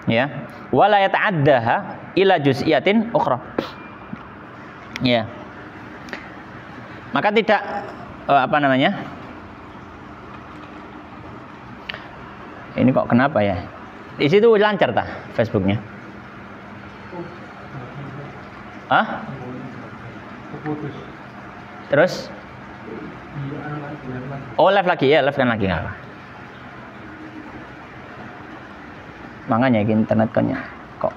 Ya. Wa la yata'addaha ila juz'iyatin ukhra. Ya. Maka tidak apa namanya? Ini kok kenapa ya? Di situ lancar tak Facebooknya? Hah? Putus. Terus? Oh live lagi ya, live kan lagi nggak? Makanya internet kan ya kok.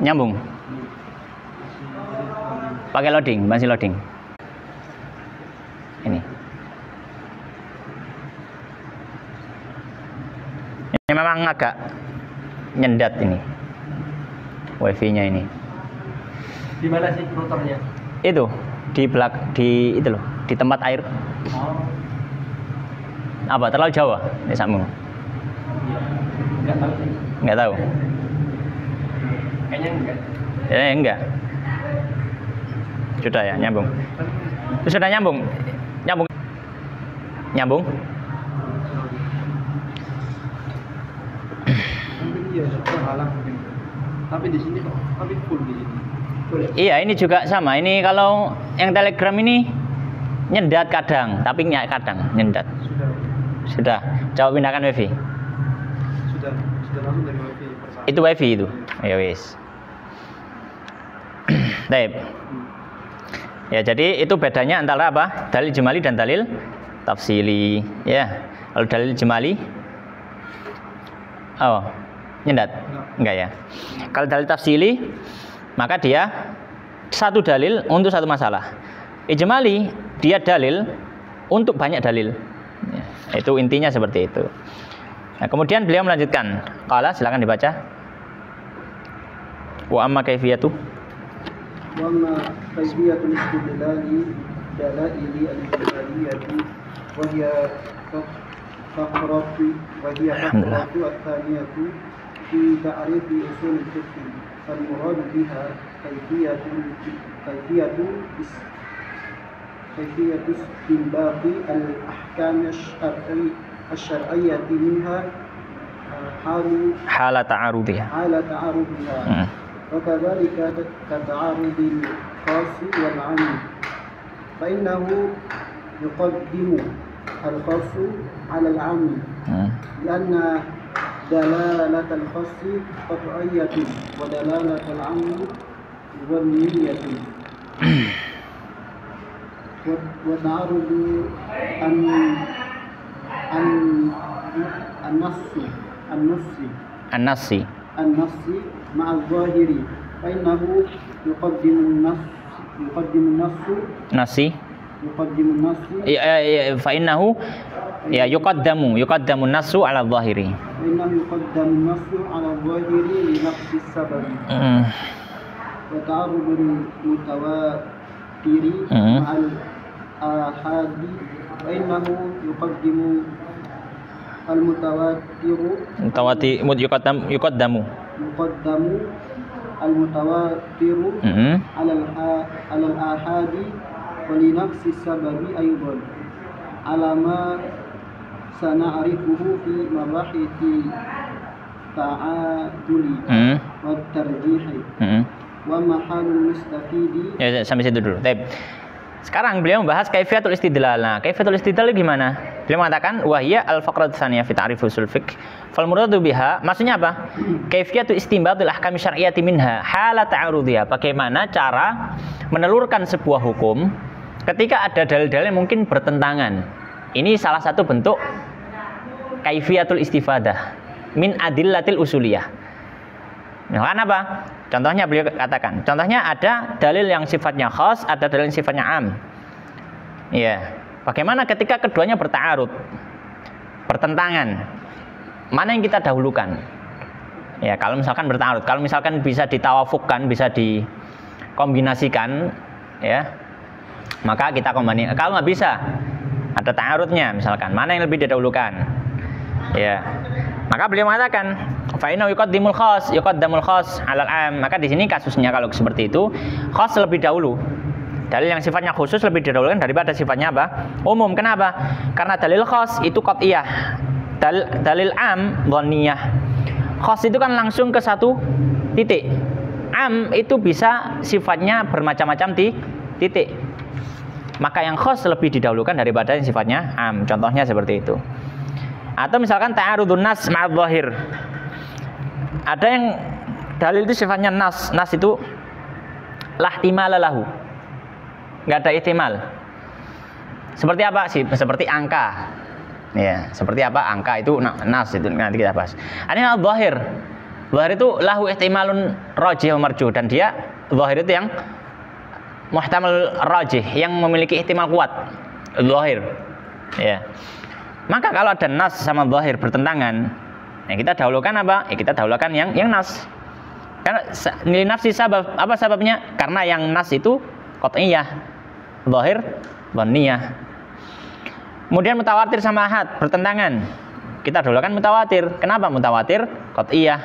Nyambung. Pakai loading, masih loading. Ini memang agak nyendat ini wifi-nya ini. Di mana sih routernya? Itu di itu loh, di tempat air. Oh. Apa terlalu jauh ini sakmu? Enggak tahu sih. Enggak tahu. Kayaknya enggak. Enggak. Sudah ya, nyambung. Sudah nyambung. Nyambung. Iya, terhalang mungkin. Tapi di sini kok, tapi full di sini. Iya, ini juga sama. Ini kalau yang Telegram ini nyendat kadang, tapi nggak kadang nyendat. Sudah. Coba pindahkan wifi. Sudah langsung dari wifi bersama. Itu wifi itu. Ya wis. Baik. Ya, jadi itu bedanya antara apa? Dalil jemali dan dalil tafsili. Ya. Kalau dalil jemali, oh, nyendat? Enggak ya. Kalau dalil tafsili, maka dia satu dalil untuk satu masalah. Ijmali, dia dalil untuk banyak dalil. Ya, itu intinya seperti itu. Nah, kemudian beliau melanjutkan. Qala, silakan dibaca. Wa amma kaifiyatu. Wa amma kaifiyatul istidlali dalaili al-ijmaliyati wa hiya faqratu at-thaniyatu fi ta'rifi usul al-fiqh. Fal-murad biha كيفية استنباط الأحكام الشرعية منها حال تعارضها وكذلك كتعارض الخاص والعام فإنه يقدم الخاص على العام لأن دلالة الخاص قطعية ودلالة العام ظنية وتعارض النص مع الظاهر فإنه يقدم النص فإنه يقدم النص على الظاهر لنفس السبب وتعارض المتواتر مع الآحاد فإنه يقدم المتواتر يقدم المتواتر على الآحاد ولنفس السبب أيضا على ما سنعرفه في مباحث التعادل والترجيح ومحال المستفيد. Ya, sampai situ dulu. Baik. Sekarang beliau membahas kaifiyatul istidlal. Nah, kaifiyatul istidlal gimana? Beliau mengatakan wahiyya al-faqratu tsaniyah fi ta'rif usul fiqh. Fal muradu biha, maksudnya apa? Kaifiyatul istinbatul ahkam syar'iyyati minha hala ta'arudiha. Bagaimana cara menelurkan sebuah hukum ketika ada dalil-dalil yang mungkin bertentangan. Ini salah satu bentuk kaifiyatul istifadah min adillatil usuliyah. Nah, kan apa? Contohnya beliau katakan, contohnya ada dalil yang sifatnya khas, ada dalil yang sifatnya am. Iya. Bagaimana ketika keduanya bertaarud, bertentangan? mana yang kita dahulukan? Ya, kalau misalkan bertaarud, kalau misalkan bisa ditawafukkan, bisa dikombinasikan, ya, maka kita kombinasi. Kalau nggak bisa, ada ta'arudnya, misalkan mana yang lebih didahulukan, ya, maka beliau mengatakan fa'inau yuqaddimul khas, yuqaddamul khas 'alal 'am. Maka di sini kasusnya kalau seperti itu, khas lebih dahulu. Dalil yang sifatnya khusus lebih didahulukan daripada sifatnya apa? Umum. Kenapa? Karena dalil khas itu qat'iyah. Dalil 'am dhanniyah. Khas itu kan langsung ke satu titik. Am itu bisa sifatnya bermacam-macam titik. Maka yang khas lebih didahulukan daripada yang sifatnya am. Contohnya seperti itu. Atau misalkan ta'arudun nas ma'adh dhahir. Ada yang dalil itu sifatnya nas. Nas itu lahtimala lahu. Enggak ada ihtimal. Seperti apa sih? Seperti angka. Ya, seperti apa angka itu nas itu nanti kita bahas. Ini dhahir. Dhahir itu lahu ihtimalun rajih wa marjuh, dan dia dhahir itu yang muhtamal rajih, yang memiliki ihtimal kuat. Dhahir. Ya. Maka kalau ada nas sama dhahir bertentangan, ya kita dahulukan apa? Ya kita dahulukan yang nas. Karena nilai nafsi sabab, apa sebabnya? Karena yang nas itu qat'iyah, dhahir dhanniyah. Kemudian mutawatir sama ahad bertentangan. Kita dahulukan mutawatir. Kenapa mutawatir? Qat'iyah,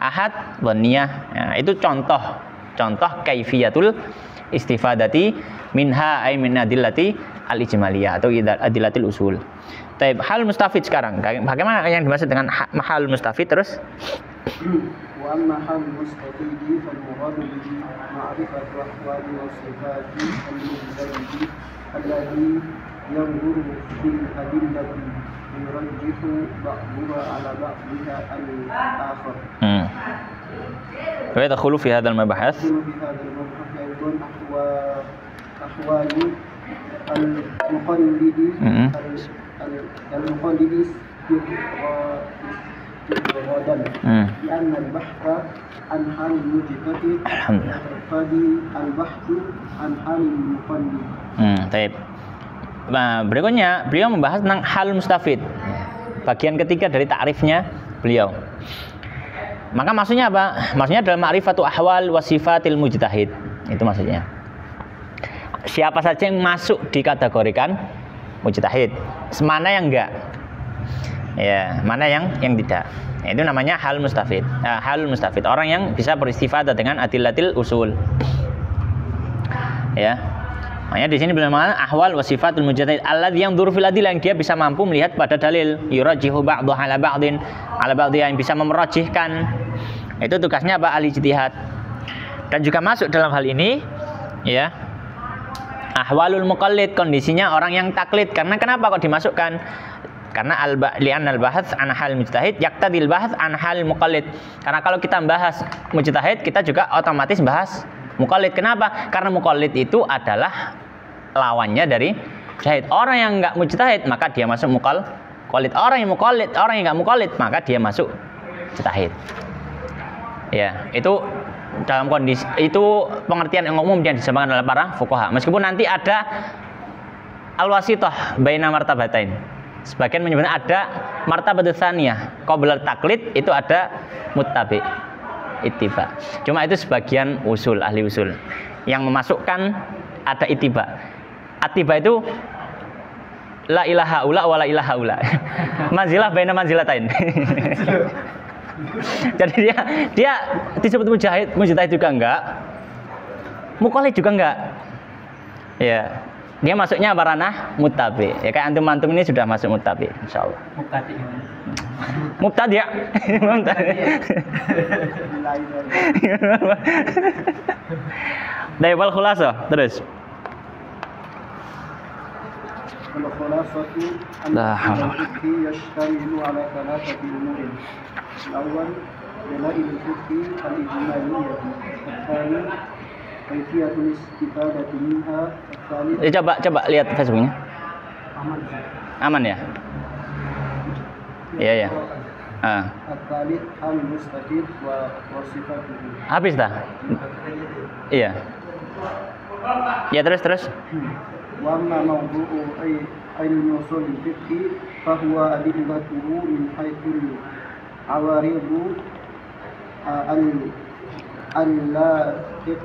ahad, dhanniyah. Nah, itu contoh kaifiyatul istifadati minha ay min adillati al-ijmaliyah atau adillatil usul. Baik, hal mustafid sekarang. Bagaimana yang dimaksud dengan hal mustafid terus? Wa amma hal mustafidi fal muradu bihi ma'rifatu ahwali wa sifati al-mujtahidi alladhi yanzuru fil adillati yurajjihu ba'daha ala ba'daha al-akhar. Wa yadkhulu fi hadzal mabahats أحوال المقلد استغرادا لأن البحث عن حال المجتهد يقتضي البحث عن حال المقلد. Baik. Nah, berikutnya beliau membahas tentang hal mustafid. Bagian ketiga dari takrifnya beliau. Maka maksudnya apa? Maksudnya dalam ma'rifatu ahwal wa sifatil mujtahid. Itu maksudnya. Siapa saja yang masuk dikategorikan mujtahid, mana yang enggak, ya, mana yang tidak. Nah, itu namanya hal mustafid. Hal mustafid, orang yang bisa beristifadah dengan adillatil usul. Ya, makanya di sini beliau mengatakan ahwal wa sifatul mujtahid alladzi yanzuru fil adillah, yang dia bisa mampu melihat pada dalil, yurajihu ba'dahu ala ba'din ala ba'dhi, yang bisa memerajihkan. Itu tugasnya apa? Al-ijtihad. Dan juga masuk dalam hal ini, ya, ahwalul muqallid, kondisinya orang yang taklid. Karena kenapa kok dimasukkan? Karena li'anal bahats an hal mujtahid yaqtadil bahats an hal muqallid. Karena kalau kita bahas mujtahid, kita juga otomatis bahas muqallid. Kenapa? Karena muqallid itu adalah lawannya dari mujtahid. Orang yang enggak mujtahid maka dia masuk muqallid. Orang yang muqallid, orang yang enggak muqallid maka dia masuk mujtahid. Ya, itu dalam kondisi itu pengertian yang umum yang disebutkan oleh para fuqaha. Meskipun nanti ada al-wasithah baina martabatain. Sebagian menyebutkan ada martabatus tsaniyah, qabla taklid, itu ada muttabi, ittiba. Cuma itu sebagian usul, ahli usul yang memasukkan ada ittiba. Attiba itu la ilaha ula wa la ilaha ula. Manzilah baina manzilatain. Jadi dia disebut mujtahid juga enggak, muqallid juga enggak. Ya, dia masuknya apa ranah muttabi. Ya kayak antum ini sudah masuk muttabi, insyaallah. Mubtadi'. Dari wal khulasah terus. الخلاصة لا حول ولا الفقه يشتمل على ثلاثة أمور. الأول دلائل الفقه الإجمالية، الثاني كيفية الاستفادة منها، الثالث Coba lihat Facebooknya. Aman ya? Iya ya. الثالث حال المستفيد وصفاته. Habis dah? Iya. Ya terus. وأما موضوع علم أصول الفقه فهو أدلته من حيث awaridu al-lahiqatu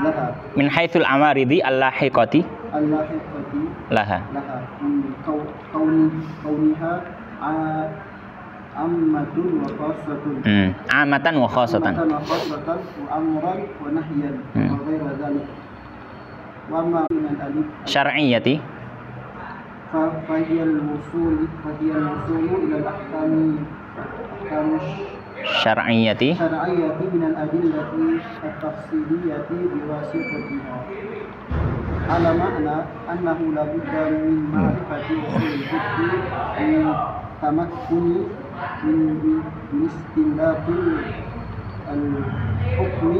laha. Min haitsul amaridi al-lahiqati Al-lahiqati laha. laha. Kauniha ammatun wa khassatun. Amatan wa khassatan. Amatan wa khassatan wa amran wa nahyan wa ghaira dzalik. Wa ma min al-alif Syar'iyyati فهي الوصول إلى الأحكام syar'iyyati الشرعية من الأدلة التفصيلية بواسطتها على معنى أنه لابد من معرفة أصول الفقه للتمكن من استنباط الحكم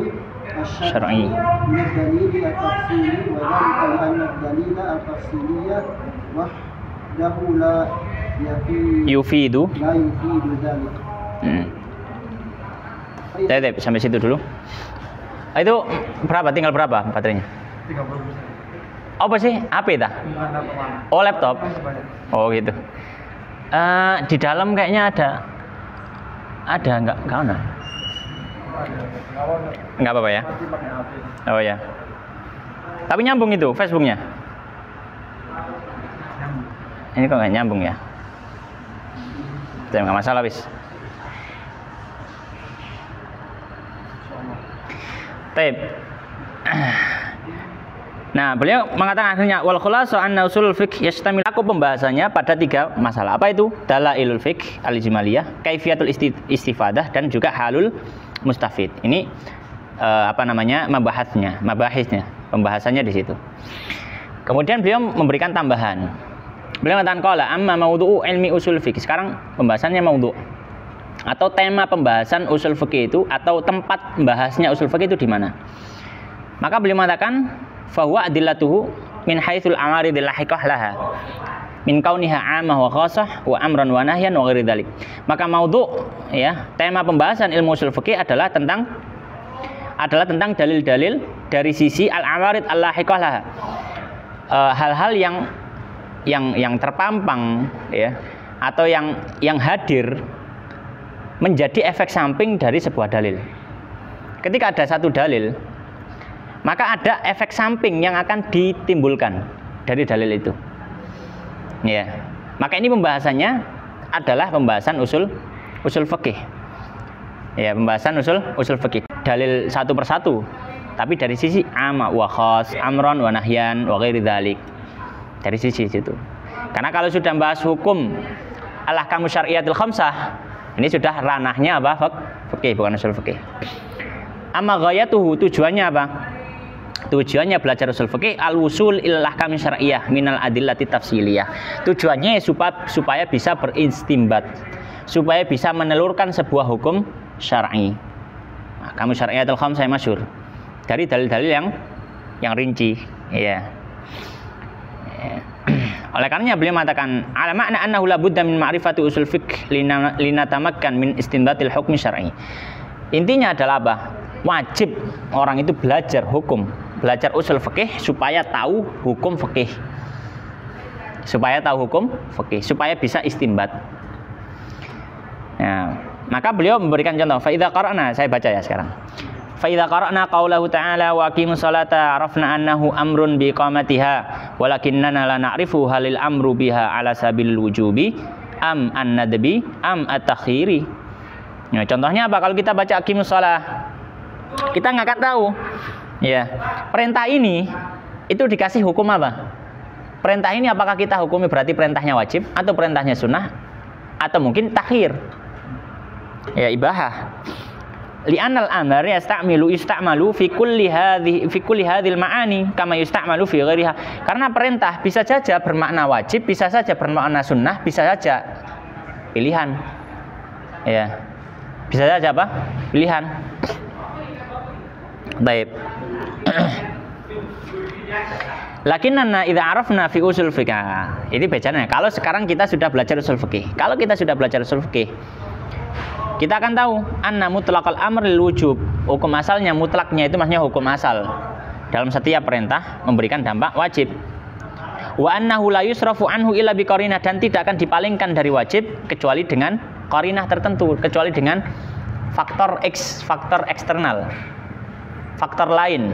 الشرعي من الدليل التفصيلي، وذلك لأن الدليل التفصيلي وحده لا yufidu. يفيد ذلك. Tetep sampai situ dulu. Itu berapa? Tinggal berapa baterainya? 30%. Apa sih? HP dah? Oh, laptop. Oh, gitu. Di dalam kayaknya ada enggak ada. Enggak apa-apa ya? Oh ya. Tapi nyambung itu Facebooknya. Ini kok nggak nyambung ya? Nggak masalah wis. Taib. Nah, beliau mengatakan akhirnya wal khulasa anna usul fiqh yastamil. Aku pembahasannya pada 3 masalah. Apa itu? Dalailul fiqh al-ijmaliyah, kaifiyatul istifadah, dan juga halul mustafid. Ini mabahisnya, pembahasannya di situ. Kemudian beliau memberikan tambahan. Beliau mengatakan qala amma maudhu'u ilmi usul fiqh. Sekarang pembahasannya maudhu' atau tema pembahasan usul fikih itu, atau tempat membahasnya usul fikih itu di mana. Maka beliau mengatakan fahuwa adillatuhu min haitsul amaridil lahiqah laha min kauniha 'amah wa khassah wa amran wa nahyan wa ghairi dzalik. Maka maudhu' ya, tema pembahasan ilmu usul fikih adalah tentang dalil-dalil dari sisi al-amarid al-lahiqah laha. Hal-hal yang terpampang ya, atau yang hadir menjadi efek samping dari sebuah dalil. Ketika ada satu dalil, maka ada efek samping yang akan ditimbulkan dari dalil itu. Ya. Maka ini pembahasannya adalah pembahasan usul fikih. Ya, pembahasan usul fikih. Dalil satu persatu, tapi dari sisi ama wa khas, amron wa nahyan wa ghairi dzalik. Dari sisi situ. Karena kalau sudah membahas hukum al-ahkamu syar'iyyatul khamsah, ini sudah ranahnya apa? Fikih, bukan usul fikih. Amma ghayatuhu, tujuannya apa? Tujuannya belajar usul fikih al-wusul ilal ahkam syar'iyyah minal adillati tafsiliyah. Tujuannya supaya bisa beristimbat, supaya bisa menelurkan sebuah hukum syar'i. Ahkam syar'iyyatul khamsah masyhur. Dari dalil-dalil yang rinci, ya. Oleh karenanya beliau mengatakan ala makna annahu la budda min ma'rifati usul fiqh linatamakkan min istinbatil hukmi syar'i. Intinya adalah apa? Wajib orang itu belajar hukum, belajar usul fikih supaya tahu hukum fikih. Supaya tahu hukum fikih, supaya bisa istinbat. Nah, maka beliau memberikan contoh. Fa idza qara'na, saya baca ya sekarang. Fa idza qara'na qaulahu ta'ala wa aqimus salata arafna annahu amrun bi iqamatiha walakinnana la na'rifu halil amru biha ala sabil wujubi am an-nadbi am at-takhiri. Nah, contohnya apa? Kalau kita baca aqimus shalah, kita nggak akan tahu ya, perintah ini itu dikasih hukum apa? Perintah ini apakah kita hukumi berarti perintahnya wajib, atau perintahnya sunnah, atau mungkin takhir, ya ibahah. Li'anal amr yusta'malu fi kulli hadhil ma'ani kama yusta'malu fi ghairiha. Karena perintah bisa saja bermakna wajib, bisa saja bermakna sunnah, bisa saja pilihan. Ya. Bisa saja apa? Pilihan. Baik. Lakinnana idza arafna fi usul fiqh. Ini bedanya. Kalau sekarang kita sudah belajar usul fikih. Kalau kita sudah belajar usul fikih, kita akan tahu anna mutlaqal amr lil wujub. Hukum asalnya, mutlaknya itu maksudnya hukum asal. Dalam setiap perintah memberikan dampak wajib. Wa annahu la yusrafu anhu illa biqarinah, dan tidak akan dipalingkan dari wajib kecuali dengan qarinah tertentu, kecuali dengan faktor X, faktor eksternal, faktor lain.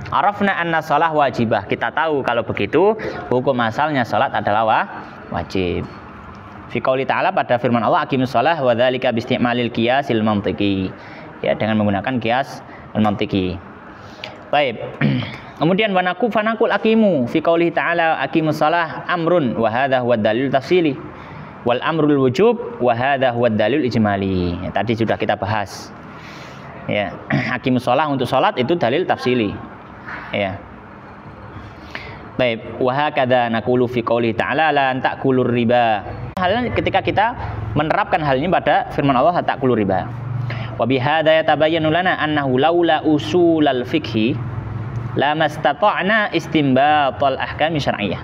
Arafna anna shalah wajibah. Kita tahu kalau begitu hukum asalnya salat adalah wajib. Fi qouli ta'ala, pada firman Allah, aqimus shalah wa dzalika bi isti'malil qiyasil mantiqi. Ya, dengan menggunakan qiyas al-mantiqi. Baik. Kemudian fanaqul aqimu fi qouli ta'ala aqimus shalah amrun wa hadza huwa dalil tafsili. Wal amrul wujub wa hadza huwa dalil ijmali. Ya, tadi sudah kita bahas. Ya, aqimus shalah untuk salat itu dalil tafsili. Ya. Baik, wa hakadza naqulu fi qouli ta'ala la ta'kulur riba. Halnya ketika kita menerapkan hal ini pada firman Allah la ta'kulur riba. Wa bihadza yatabayyanu lana annahu laula usulal fiqhi la mastata'na istinbatal ahkami syar'iyyah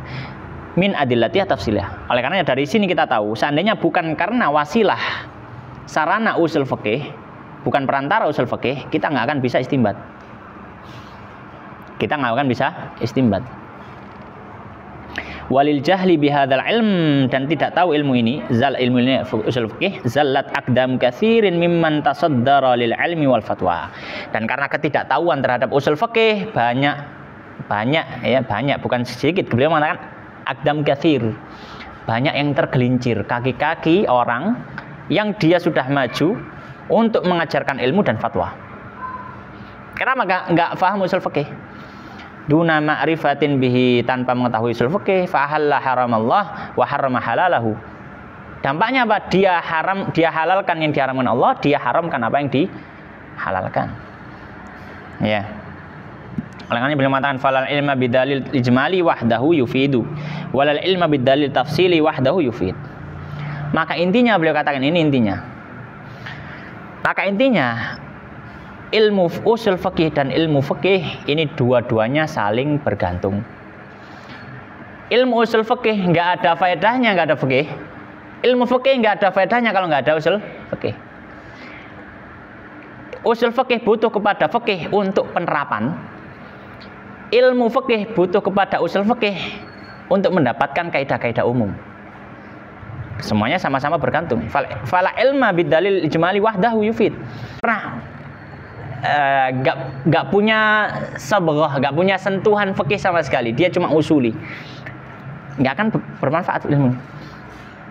min adillatih tafsilah. Oleh karena dari sini kita tahu, seandainya bukan karena wasilah sarana usul fikih, bukan perantara usul fikih, kita nggak akan bisa istinbat. Kita nggak akan bisa istinbat. Walil jahli bihadzal ilm, dan tidak tahu ilmu ini, zal ilmu ini usul fikih, zallat aqdam katsirin mimman tasaddara lil ilmi wal fatwa. Dan karena ketidaktahuan terhadap usul fikih banyak bukan sedikit, beliau mengatakan aqdam katsir, banyak yang tergelincir, kaki-kaki orang yang dia sudah maju untuk mengajarkan ilmu dan fatwa. Kenapa enggak paham usul fikih? Duna ma'rifatin bihi, tanpa mengetahui usul fikih, fa halal haramallah wa harrama halalahu. Dampaknya apa? Dia halalkan yang diharamkan Allah, dia haramkan apa yang dihalalkan. Ya. Oleh karena beliau mengatakan falal ilma bidalil ijmali wahdahu yufidu walal ilma bidalil tafsili wahdahu yufid. Maka intinya beliau katakan ini intinya. Maka intinya ilmu usul fikih dan ilmu fikih ini dua-duanya saling bergantung. Ilmu usul fikih nggak ada faedahnya nggak ada fikih. Ilmu fikih nggak ada faedahnya kalau nggak ada usul fikih. Usul fikih butuh kepada fikih untuk penerapan. Ilmu fikih butuh kepada usul fikih untuk mendapatkan kaidah-kaidah umum. Semuanya sama-sama bergantung. Fala ilma bidalil ijmali wahdahu yufid. Nah, gak punya sabrah, gak punya sentuhan fikih sama sekali. Dia cuma usuli. Gak akan bermanfaat ilmu.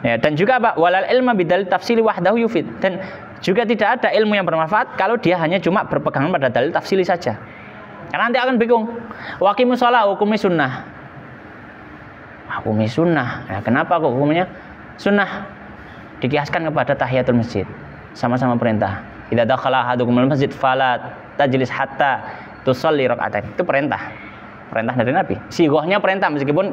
Ya, dan juga apa? Walal ilma bidalil tafsili wahdahu yufid. Dan juga tidak ada ilmu yang bermanfaat kalau dia hanya cuma berpegangan pada dalil tafsili saja. Karena nanti akan bingung. Waqimus shalah, hukumnya sunnah. Hukumnya sunnah. Ya, kenapa kok hukumnya sunnah? Dikiaskan kepada tahiyatul masjid. Sama-sama perintah. Idza dakhala ahadukumul masjid fala tajlis hatta tusalli rak'atain. Itu perintah. Perintah dari Nabi. Sighahnya perintah meskipun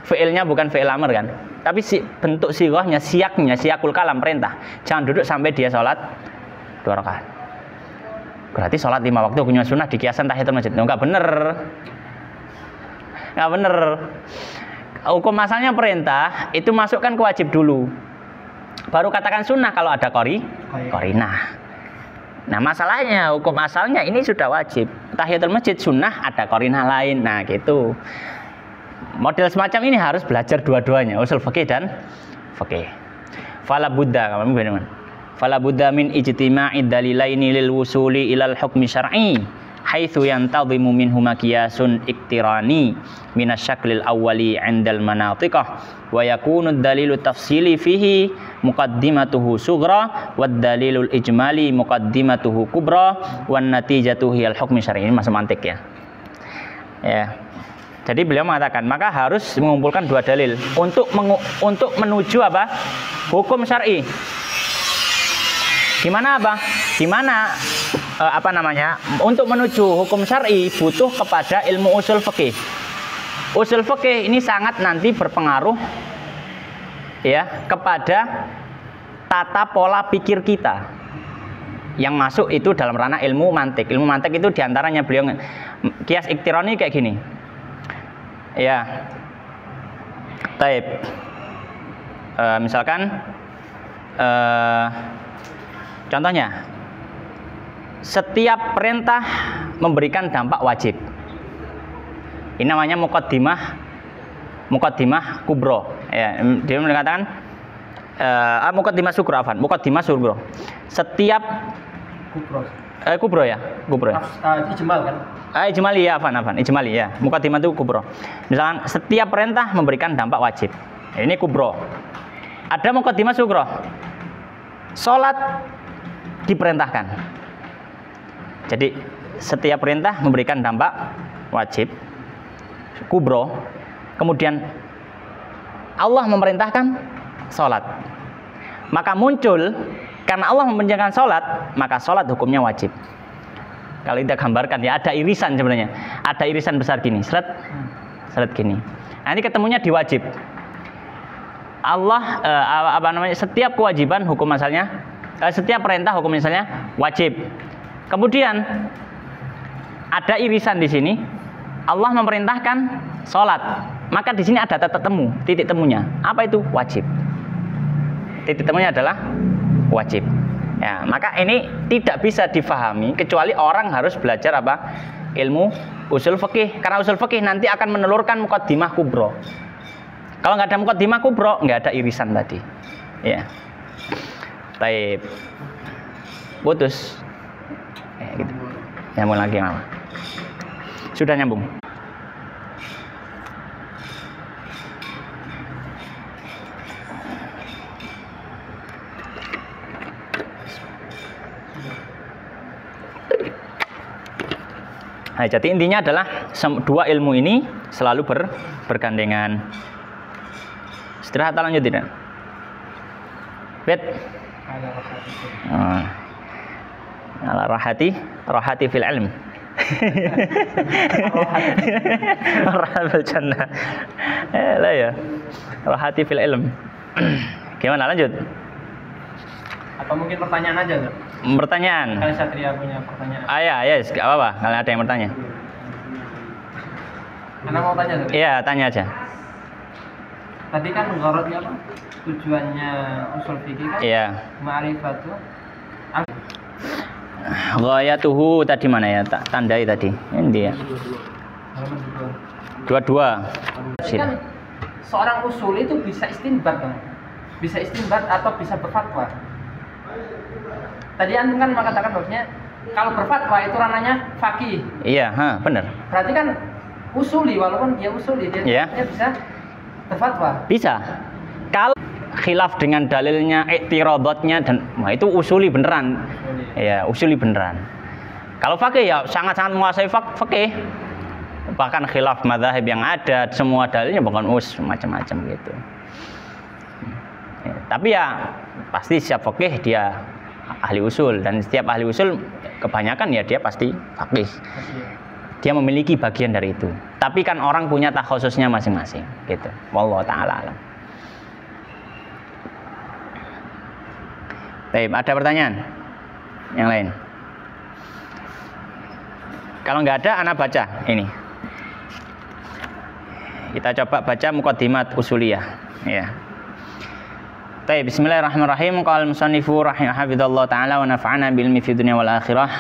fi'ilnya bukan fi'il amr kan. Tapi bentuk sighahnya, siaknya, siakul kalam perintah. Jangan duduk sampai dia sholat 2 rakaat. Berarti sholat 5 waktu hukumnya sunnah dikiaskan tahiyatul masjid. Enggak bener. Enggak bener. Hukum asalnya perintah, itu masukkan ke wajib dulu. Baru katakan sunnah kalau ada qarinah. Nah, masalahnya hukum asalnya ini sudah wajib. Tahiyatul masjid sunnah, ada qarinah lain. Nah, gitu. Model semacam ini harus belajar dua-duanya, usul fikih dan fikih. Fala buddha, kamu benar. Fala buddha min ijtima'i dalilaini lil wusuli ilal hukmi syar'i haitsu yantadhimu minhuma qiyasun iktirani minasyaklil awwali 'indal manatiqah wa yakunu ad-dalilu tafsili fihi muqaddimatuhu sughra wad dalilul ijmali muqaddimatuhu kubra wan natijatu hiyal hukmi syar'i. Ini masuk mantik ya. Ya. Jadi beliau mengatakan maka harus mengumpulkan dua dalil untuk menuju apa? Hukum syar'i. Gimana apa? Gimana untuk menuju hukum syar'i butuh kepada ilmu usul fikih. Usul fikih ini sangat nanti berpengaruh ya kepada tata pola pikir kita. Yang masuk itu dalam ranah ilmu mantik. Ilmu mantik itu diantaranya beliau kias iktirani kayak gini. Ya. Taib. Misalkan contohnya, setiap perintah memberikan dampak wajib. Ini namanya muqaddimah kubro. Ya, dia mengatakan Muqaddimah Sugro, afan. Muqaddimah Sugro. Setiap Kubro ya. Ijmal kan? Ijmali ya, afan. Ijmali ya. Muqaddimah itu kubro. Misalkan setiap perintah memberikan dampak wajib. Ini kubro. Ada muqaddimah sugro. Salat diperintahkan. Jadi setiap perintah memberikan dampak wajib. Kubro. Kemudian Allah memerintahkan salat. Maka muncul karena Allah memerintahkan salat, maka salat hukumnya wajib. Kalau kita gambarkan ya, ada irisan sebenarnya. Ada irisan besar gini, seret gini. Nanti ketemunya di wajib. Allah setiap kewajiban hukum asalnya, setiap perintah hukum misalnya wajib. Kemudian ada irisan di sini. Allah memerintahkan salat. Maka di sini ada titik temunya. Apa itu? Wajib. Titik temunya adalah wajib. Ya, maka ini tidak bisa difahami kecuali orang harus belajar apa? Ilmu usul fikih. Karena usul fikih nanti akan menelurkan muqaddimah kubro. Kalau nggak ada muqaddimah kubro, nggak ada irisan tadi. Ya. Baik. Putus. Ya, gitu. Nyambung lagi mama. Sudah nyambung. Nah, jadi intinya adalah dua ilmu ini selalu bergandengan. Istirahat lanjut tidak? Bet. Ala rahati fil ilm. Rahatul jannah. Lah ya. Rahati fil ilm. Gimana lanjut? Apa mungkin pertanyaan aja, Bro? Pertanyaan. Kali Satria punya pertanyaan. Ya, gak apa-apa. Kalau ada yang bertanya. Anda mau tanya, Bro? Iya, tanya aja. Tadi kan gharadnya apa? Tujuannya usul fikih kan? Iya. Ma'rifatu. Ghayatuhu tadi mana ya? Tak tandai tadi. Ini dia. Dua-dua. Kan seorang usul itu bisa istinbat, Bang. Bisa istinbat atau bisa berfatwa. Tadi antum kan mengatakan bahwasanya kalau berfatwa itu ranahnya faqih. Iya, benar. Berarti kan usuli, walaupun dia usuli dia bisa berfatwa. Bisa. Kalau khilaf dengan dalilnya, i'tiradotnya dan itu usuli beneran. Ya, usuli beneran. Kalau faqih ya sangat-sangat menguasai faqih. Bahkan khilaf madzhab yang ada, semua dalilnya bukan macam-macam gitu. Ya, tapi ya pasti setiap faqih dia ahli usul, dan setiap ahli usul kebanyakan ya dia pasti faqih. Dia memiliki bagian dari itu. Tapi kan orang punya takhususnya masing-masing gitu. Wallahu taala alam. Baik, ada pertanyaan yang lain? Kalau nggak ada, ana baca ini. Kita coba baca muqaddimat usuliyah. Ya. Baik, bismillahirrahmanirrahim. Qala al-musannifu rahimahullah taala wa nafa'ana bil ilmi fid dunya wal akhirah.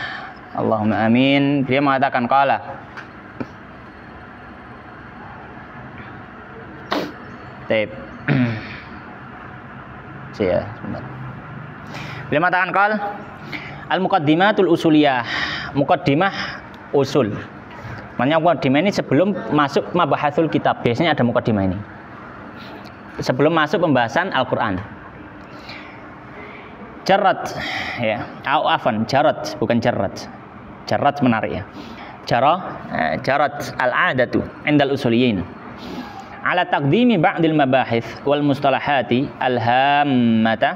Allahumma amin. Dia mengatakan qala. Baik. Saya sebentar. Dia mengatakan qala al-muqaddimatul usuliyah. Muqaddimah usul. Maknanya muqaddimah ini sebelum masuk mabahasul kitab. Biasanya ada muqaddimah ini. Sebelum masuk pembahasan Al-Qur'an. Jarrat ya, afan jarrat bukan jarrat. Jarrat menarik ya. Jarrat al-'adatu 'indal usuliyin ala taqdimi ba'dil mabahith wal mustalahati al-hammati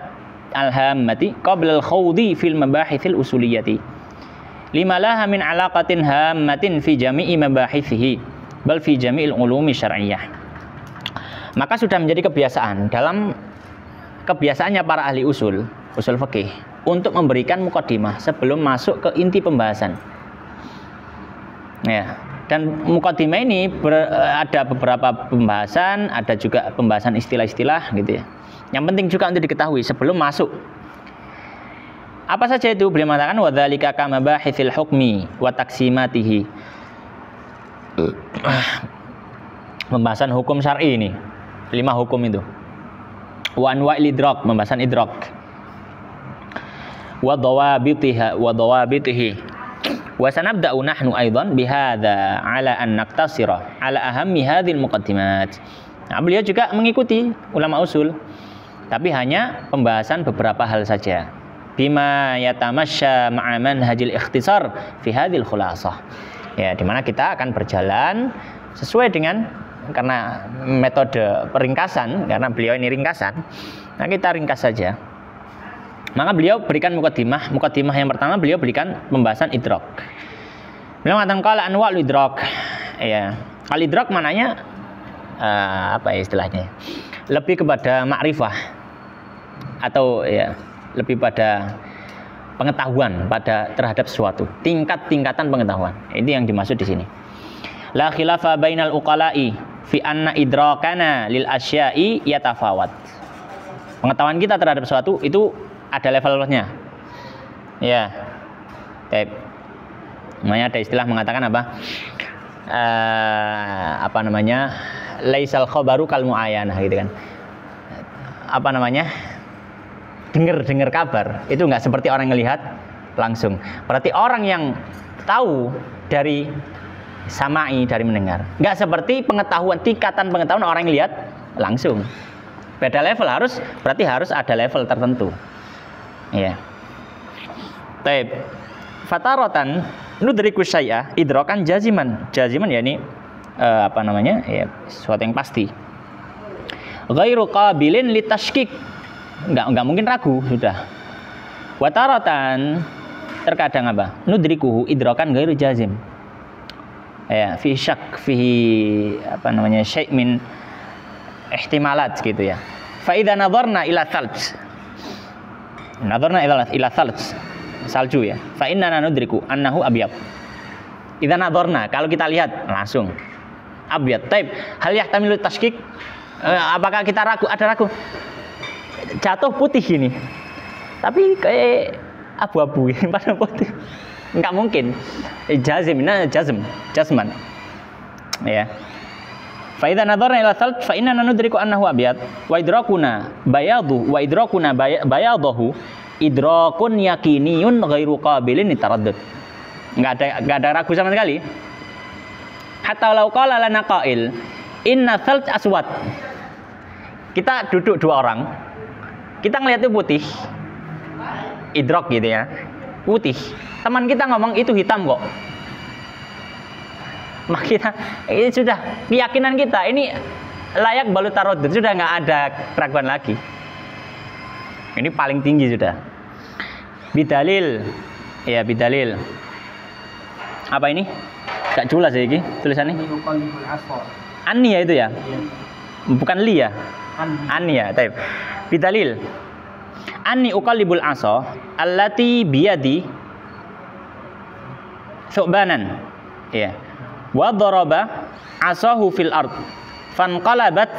qabla al-khawdi fil mabahithil usuliyati lima laha min alaqatin hammatin fi jami'i mabahithihi bal fi jami'il ulumi syar'iyyah. Maka sudah menjadi kebiasaan dalam kebiasaannya para ahli usul fikih untuk memberikan muqaddimah sebelum masuk ke inti pembahasan. Ya, dan muqaddimah ini ada beberapa pembahasan, ada juga pembahasan istilah-istilah gitu ya. Yang penting juga untuk diketahui sebelum masuk. Apa saja itu? Beliau mengatakan wa dzalika kama bahitsil hukmi wa taqsimatihi. Pembahasan hukum syar'i ini. 5 hukum itu. Wa anwa'il idrak, pembahasan idrak. Wa dhawabitiha wa dhawabitihi. Wa sanabda'u nahnu aidan bihadza ala an naktasira ala ahammi hadhil muqaddimat. Nah, beliau juga mengikuti ulama usul, tapi hanya pembahasan beberapa hal saja. Bima yatamasya ma'a manhajil ikhtisar fi hadhil khulasah. Ya, di mana kita akan berjalan sesuai dengan, karena metode peringkasan, karena beliau ini ringkasan, nah kita ringkas saja. Maka beliau berikan mukaddimah yang pertama beliau berikan pembahasan idrak. Beliau mengatakan qala anwa'ul idrak. Ya, al idrak mananya apa ya istilahnya? Lebih kepada ma'rifah atau ya lebih pada pengetahuan terhadap sesuatu, tingkatan pengetahuan. Ini yang dimaksud di sini. La khilafa bainal uqala'i fi anna idrakana lil asya'i yatafawat. Pengetahuan kita terhadap sesuatu itu ada levelnya. Ya. Baik. Namanya ada istilah mengatakan apa? Apa namanya? Laisal khabaru kal muayyanah gitu kan. Apa namanya? Dengar kabar itu enggak seperti orang ngelihat langsung. Berarti orang yang tahu dari samai, dari mendengar. Enggak seperti tingkatan pengetahuan orang yang lihat langsung. Beda level, berarti harus ada level tertentu. Ya. Taib. Fataratan nudriku syai'a idrakan jaziman. Jaziman ya ini apa namanya? Ya, sesuatu yang pasti. Ghairu qabilin litashkik. Enggak mungkin ragu sudah. Wataratan terkadang apa? Nudrikuhu idrakan ghairu jazim. Ya, fi syak fihi apa namanya? Syai' min ihtimalat gitu ya. Fa idza nadharna ila thalj. Nadharna ila thalj. Salju ya. Fa inna nudriku annahu abyad. Idza nadharna, kalau kita lihat langsung abyad. Taib. Hal yahtamilu tashkik? Apakah kita ragu? Ada ragu? Jatuh putih gini. Tapi kayak abu-abu pada putih. Enggak mungkin. Jazman. Ya. Fa idza nadharna ila thalj fa inna nudriku annahu abyad wa idrakuna bayadahu idrakun yakiniyun ghairu qabilin litaraddud. Enggak ada ragu sama sekali. Hatta law qala lana qail inna thalj aswad. Kita duduk dua orang, kita ngelihat itu putih, idrak gitu ya, putih. Teman kita ngomong itu hitam kok. Maka kita ini sudah keyakinan kita ini layak balut tarodud, sudah nggak ada keraguan lagi. Ini paling tinggi sudah. Bidalil, ya bidalil. Apa ini? Gak jelas ya ini tulisannya. Ani ya itu ya, bukan li ya. Ani ya, taib. Bidalil. Ani uqallibul asa allati biyadi su'banan. Ya. Wa daraba asahu fil ard fanqalabat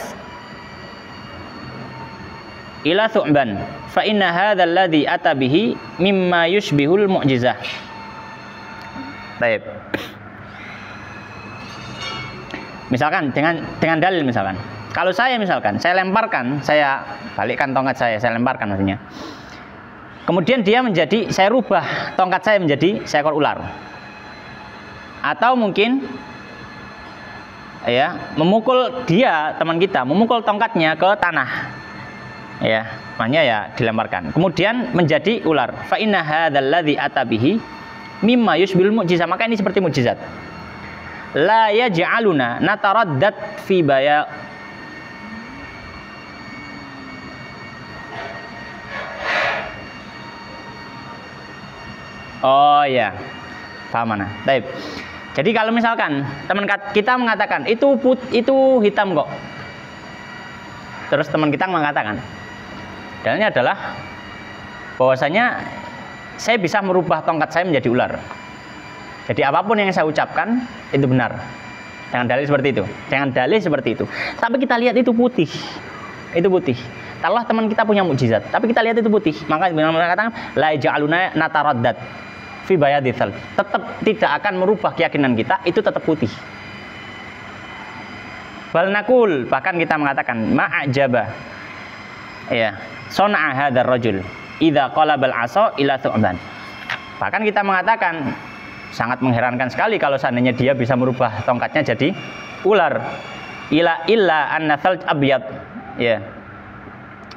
ila thu'ban fa inna hadzal ladzi ata bihi mimma yushbihul mu'jizah. Baik. Misalkan dengan dalil misalkan. Kalau saya misalkan saya lemparkan, saya balikkan tongkat saya lemparkan maksudnya. Kemudian saya rubah tongkat saya menjadi seekor ular. Atau mungkin ya memukul teman kita memukul tongkatnya ke tanah, ya makanya ya dilemparkan kemudian menjadi ular. Fa inna hadzal ladzi atabihi mimma yushbil mu'jizah, maka ini seperti mukjizat. La yaj'aluna nataraddad fi baya. Oh ya, paham mana? Baik. Jadi kalau misalkan teman kita mengatakan itu hitam kok, terus teman kita mengatakan, dalilnya adalah bahwasanya saya bisa merubah tongkat saya menjadi ular. Jadi apapun yang saya ucapkan itu benar. Dengan dalil seperti itu. Tapi kita lihat itu putih. Taruhlah teman kita punya mukjizat, tapi kita lihat itu putih. Maka mengatakan la ja'aluna nataraddad fi bayadil, tetap tidak akan merubah keyakinan kita, itu tetap putih. Bal nakul, bahkan kita mengatakan ma'ajaba Ya, sana'a hadzal rajul idza qalabal 'asa ila thu'ban. Bahkan kita mengatakan sangat mengherankan sekali kalau seandainya dia bisa merubah tongkatnya jadi ular. Illa anna thal abyad. Ya.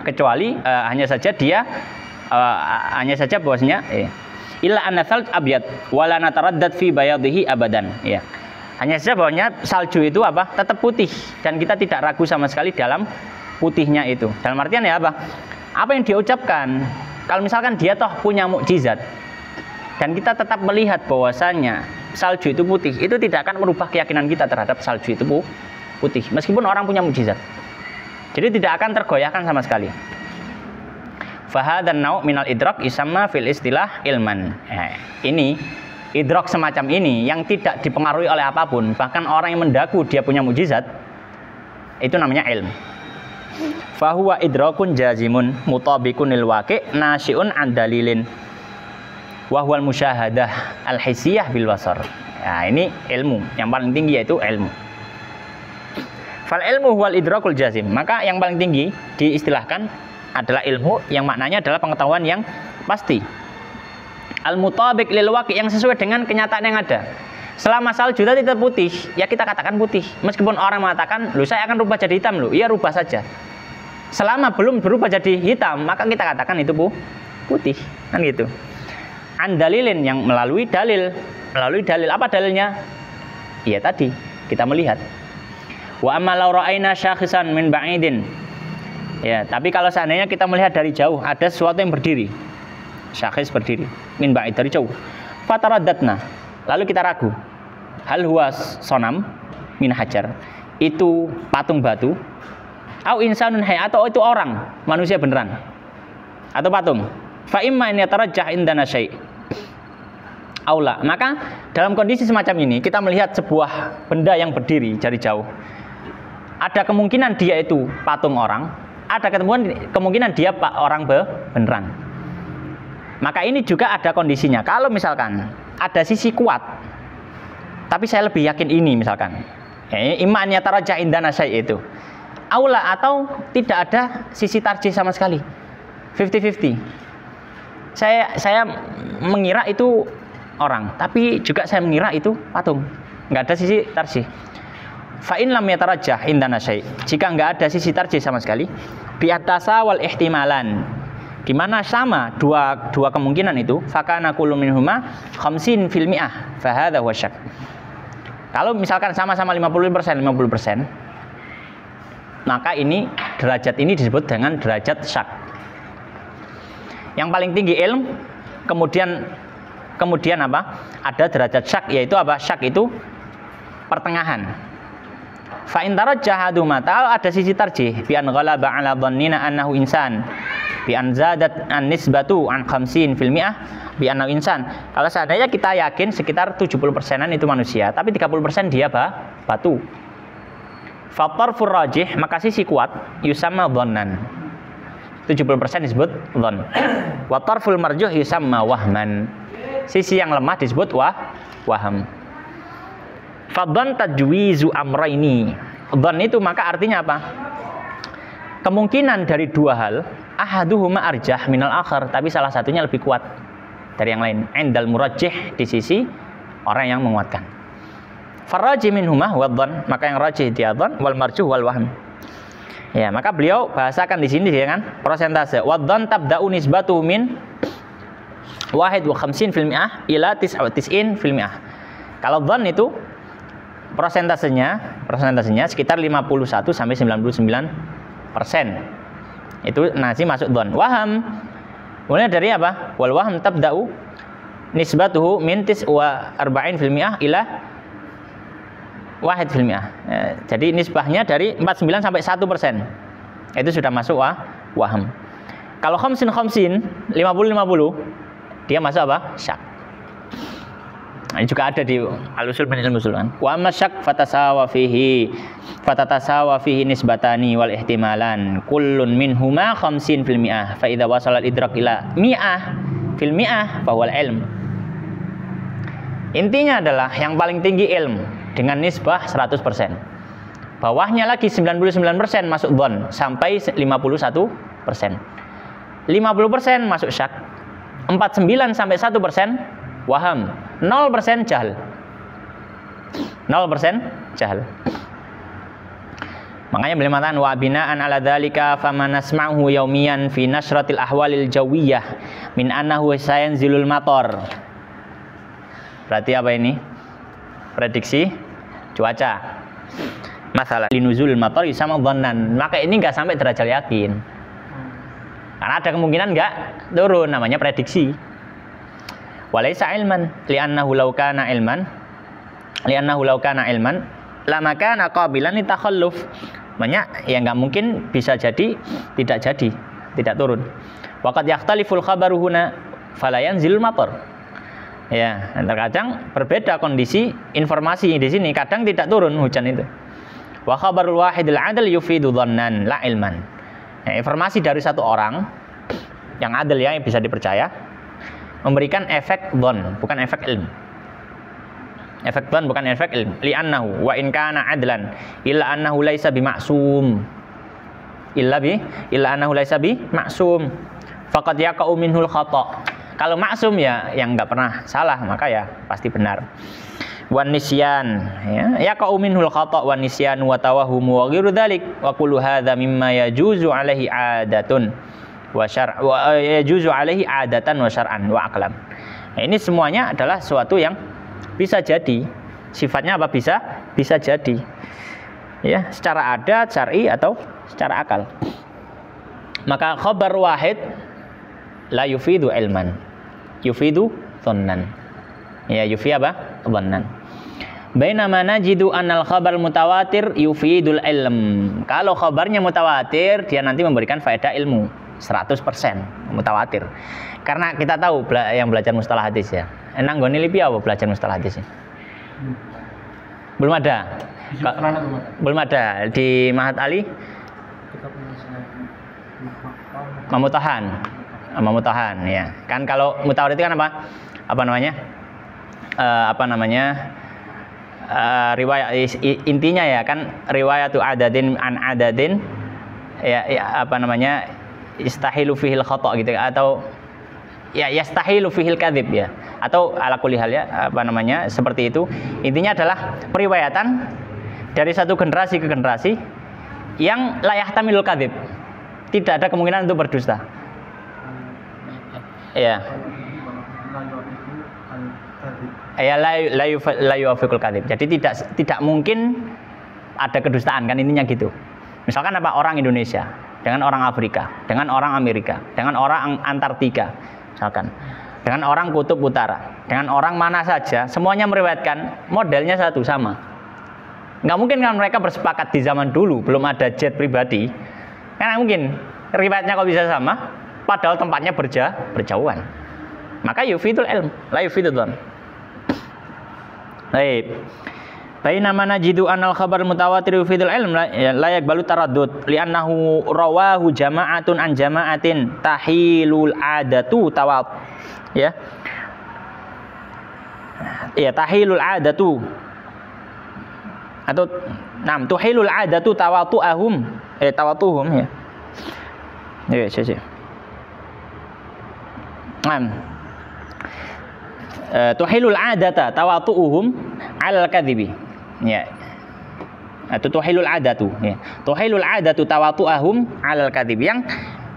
Kecuali hanya saja bahwasanya illa anna thal abyad wala nataraddad fi bayadhihi abadan. Ya. Hanya saja bahwasanya salju itu tetap putih dan kita tidak ragu sama sekali dalam putihnya itu. Dalam artian ya apa yang dia ucapkan, kalau misalkan dia toh punya mukjizat dan kita tetap melihat bahwasanya salju itu putih, itu tidak akan merubah keyakinan kita terhadap salju itu putih meskipun orang punya mukjizat. Jadi tidak akan tergoyahkan sama sekali. Fahadan nau' minal idrak isamma fil istilah ilman. Ini idrak semacam ini yang tidak dipengaruhi oleh apapun, bahkan orang yang mendaku dia punya mukjizat, itu namanya ilm. Fahuwa idrakun jazimun mutabiqun lil waqi' nasyi'un an dalilin wa huwal musyahadah al hissiyah bil basar. Nah, ini ilmu yang paling tinggi, yaitu ilmu. Fal ilmu huwal idrakul jazim. Maka yang paling tinggi diistilahkan adalah ilmu yang maknanya adalah pengetahuan yang pasti. Al mutabiq lil waqi', yang sesuai dengan kenyataan yang ada. Selama salju tadi tetap putih, ya kita katakan putih. Meskipun orang mengatakan, "Loh, saya akan rubah jadi hitam loh." Iya, rubah saja. Selama belum berubah jadi hitam, maka kita katakan itu putih. Kan gitu. Andalilin, yang melalui dalil. Melalui dalil, apa dalilnya? Iya tadi kita melihat. Wa amma law ra'ayna syakhisan min ba'idin. Ya, tapi kalau seandainya kita melihat dari jauh ada sesuatu yang berdiri. Syakhis berdiri, min ba'id, dari jauh. Fataraddatna. Lalu kita ragu. Hal huwa sonam min hajar. Itu patung batu. Au insanun hayy, atau itu orang, manusia beneran. Atau patung. Fa imma an yatarajjah indana syai'. Aula. Maka dalam kondisi semacam ini kita melihat sebuah benda yang berdiri dari jauh. Ada kemungkinan dia itu patung orang, ada kemungkinan dia orang beneran. Maka ini juga ada kondisinya. Kalau misalkan ada sisi kuat, tapi saya lebih yakin ini misalkan. Imannya tarajah indana syai' itu. Aula, atau tidak ada sisi tarjih sama sekali. 50-50. Saya mengira itu orang, tapi juga saya mengira itu patung. Enggak ada sisi tarjih. Fa in lam yatarajjah indana syai'. Jika enggak ada sisi tarjih sama sekali, bi atasa wal ihtimalan. Di mana sama dua kemungkinan itu, fakana kullu minhuma 50 fil mi'ah, fa hadza huwa syak. Kalau misalkan sama-sama 50%, maka ini derajat ini disebut dengan derajat syak. Yang paling tinggi ilm, kemudian apa? Ada derajat syak, yaitu apa? Syak itu pertengahan. Fa in tarajjaha dumata, ada sisi tarjih, bi an ghalaba ala dhannina annahu insan, bi an zadat an nisbatu an 50 fil mi'ah bi annahu insan. Kalau seandainya kita yakin sekitar 70%-an itu manusia, tapi 30% dia batu. Fa tarfur rajih, maka sisi kuat yusamma dhannan. 70% disebut dhann. Wa tarful marjuh yusamma wahman. Sisi yang lemah disebut waham. Fadhan tajwizu amraini. Dhann itu maka artinya apa? Kemungkinan dari dua hal, ahaduhuma arjah minal akhar, tapi salah satunya lebih kuat dari yang lain. Indal murajjih, di sisi orang yang menguatkan. Farajih minhuma wa dhann, maka yang rajih dia dhann, wal marjuh wal wahm. Ya, maka beliau bahasakan di sini dengan persentase. Wa dhann tabda'u nisbatu min 51 fil mi'ah ila 99 fil mi'ah. Kalau dhann itu persentasenya sekitar 51 sampai 99%. Itu nasi masuk dhann. Waham mulai dari apa? Wal wahm tabda'u nisbatuhu min 49 fil mi'ah ila 1 fil mi'ah. Jadi nisbahnya dari 49 sampai 1%. Itu sudah masuk waham. Kalau 50 50 dia masuk apa? Syak. Ini juga ada di al-usul min al-usul kan. Wa masyak fatasawa fihi nisbatani wal ihtimalan kullun minhuma 50 fil mi'ah fa idza wasala al-idrak ila mi'ah fil mi'ah fa huwa al-ilm. Intinya adalah yang paling tinggi ilmu dengan nisbah 100%. Bawahnya lagi 99% masuk dhann sampai 51%. 50% masuk syak. 49 sampai 1% waham. 0% jahal. 0% jahal. Makanya beliau mengatakan wa bina'an ala dzalika faman nasma'uhu yaumiyan fi nasratil ahwalil jawiyah min annahu sayanzilul matar. Berarti apa ini? Prediksi cuaca. Masalah linuzul matar sama dhannan. Maka ini enggak sampai derajat yakin. Karena ada kemungkinan enggak turun, namanya prediksi. Walaysa ilman li'annahu law kana ilman lama kana qabilan litakhalluf. Banyak yang nggak mungkin bisa jadi tidak turun. Waqad yakhtaliful khabaru huna fala yanzilul matar. Ya, terkadang berbeda kondisi informasi di sini, kadang tidak turun hujan itu. Wa khabarul wahidil adl yufidu dhannan la ilman. Ya, informasi dari satu orang yang adil ya, yang bisa dipercaya memberikan efek dhon, bukan efek ilmu. Efek dhon bukan efek ilmu. Li'annahu wa in kana adlan illa annahu laisa bimaksum. Illa annahu laisa bimaksum. Faqad yaqa'u minhul khata'. Kalau maksum ya yang enggak pernah salah, maka ya pasti benar. Wan nisyan ya yaqa'u minhul khata' wan nisyan wa tawahhum wa ghairu dzalik wa kullu hadza mimma yajuzu alaihi adatun wa syar'an wa yajuzu alaihi adatan wa syar'an wa aqlan. Nah, ini semuanya adalah sesuatu yang bisa jadi, sifatnya apa? Bisa jadi ya, secara adat, syar'i atau secara akal. Maka khabar wahid la yufidu ilman, yufidu dhannan. Ya, yufi apa? Dhannan. Bainama najidu annal khabar mutawatir yufidul ilm. Kalau khabarnya mutawatir, dia nanti memberikan faedah ilmu 100% mutawatir. Karena kita tahu yang belajar mustalah hadis ya. Enang goni lipi apa belajar mustalah hadis ini? Belum ada. Belum ada di Mahat Ali. Mamutahan ya. Kan kalau mutawatir itu kan apa? Apa namanya? Riwayat intinya ya kan riwayatu adadin an adadin ya istahilu fihil khata' gitu atau ya yastahilu fihil kadzib ya, atau ala kulli hal ya seperti itu. Intinya adalah periwayatan dari satu generasi ke generasi yang la yahtamilul kadzib, tidak ada kemungkinan untuk berdusta. Ya. Ya la yuwafiqul kadzib. Jadi tidak mungkin ada kedustaan kan, intinya gitu. Misalkan apa, orang Indonesia dengan orang Afrika, dengan orang Amerika, dengan orang Antartika, misalkan dengan orang kutub utara, dengan orang mana saja, semuanya meriwayatkan modelnya satu sama. Nggak mungkin kan mereka bersepakat di zaman dulu belum ada jet pribadi, kan mungkin riwayatnya kok bisa sama, padahal tempatnya berjauhan. Maka yufidul ilm, la yufidul dhann. Baik. Bainama najidu anal khabar mutawatir yufidul ilm la yaqbalu taraddud li'annahu rawahu jama'atun an jama'atin tahilul adatu tawat ya. Ya tahilul adatu atau tuhilul adatu tawatu'ahum tawatuhum ya. Ya sih. Tuhilul adata tawatu'uhum 'alal kadhibi. Ya. Atau tuhilul adatu ya. Tuhilul adatu tawatu'ahum 'alal kadhibi, yang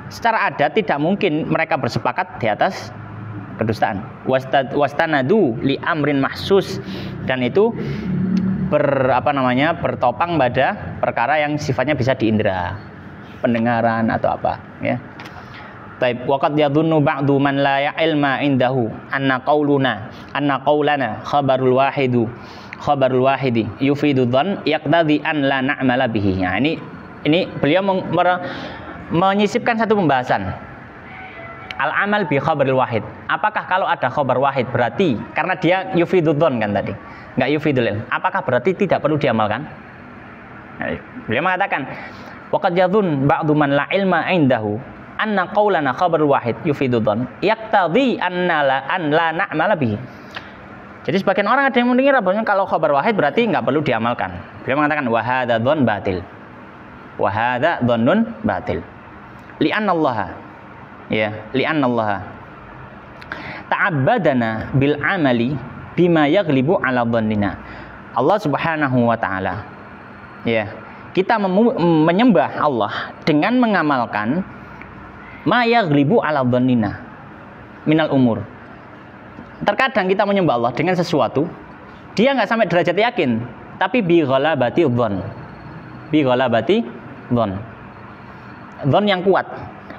secara adat tidak mungkin mereka bersepakat di atas kedustaan. Wastanadu li amrin mahsus, dan itu bertopang pada perkara yang sifatnya bisa diindra, pendengaran atau apa ya. Taib waqad yadhunnu ba'du man la ilma indahu anna qaulana khabarul wahidi yufidu dhann yaqtadi an la na'mala bihi. Nah, ini beliau menyisipkan satu pembahasan. Al-amal bi khabaril wahid. Apakah kalau ada khabar wahid berarti karena dia yufidu dhann kan tadi, enggak yufidul ilm, apakah berarti tidak perlu diamalkan? Nah, beliau mengatakan waqad yadhun ba'du man la ilma indahu anna qaulana khabarul wahid yufidu dhann yaqtadi an la na'mala bihi. Jadi sebagian orang ada yang mendengar bahwa kalau khabar wahid berarti enggak perlu diamalkan. Beliau mengatakan wa hadza dhann batil. Wa hadza dhannun batil. li'annallaha ta'abbadana bil amali bima yaghlibu ala dhannina. Allah Subhanahu wa taala ya, kita menyembah Allah dengan mengamalkan ma yaghlibu ala dhannina minal umur. Terkadang kita menyembah Allah dengan sesuatu dia nggak sampai derajat yakin, tapi bi ghalabati dhon, dhon yang kuat,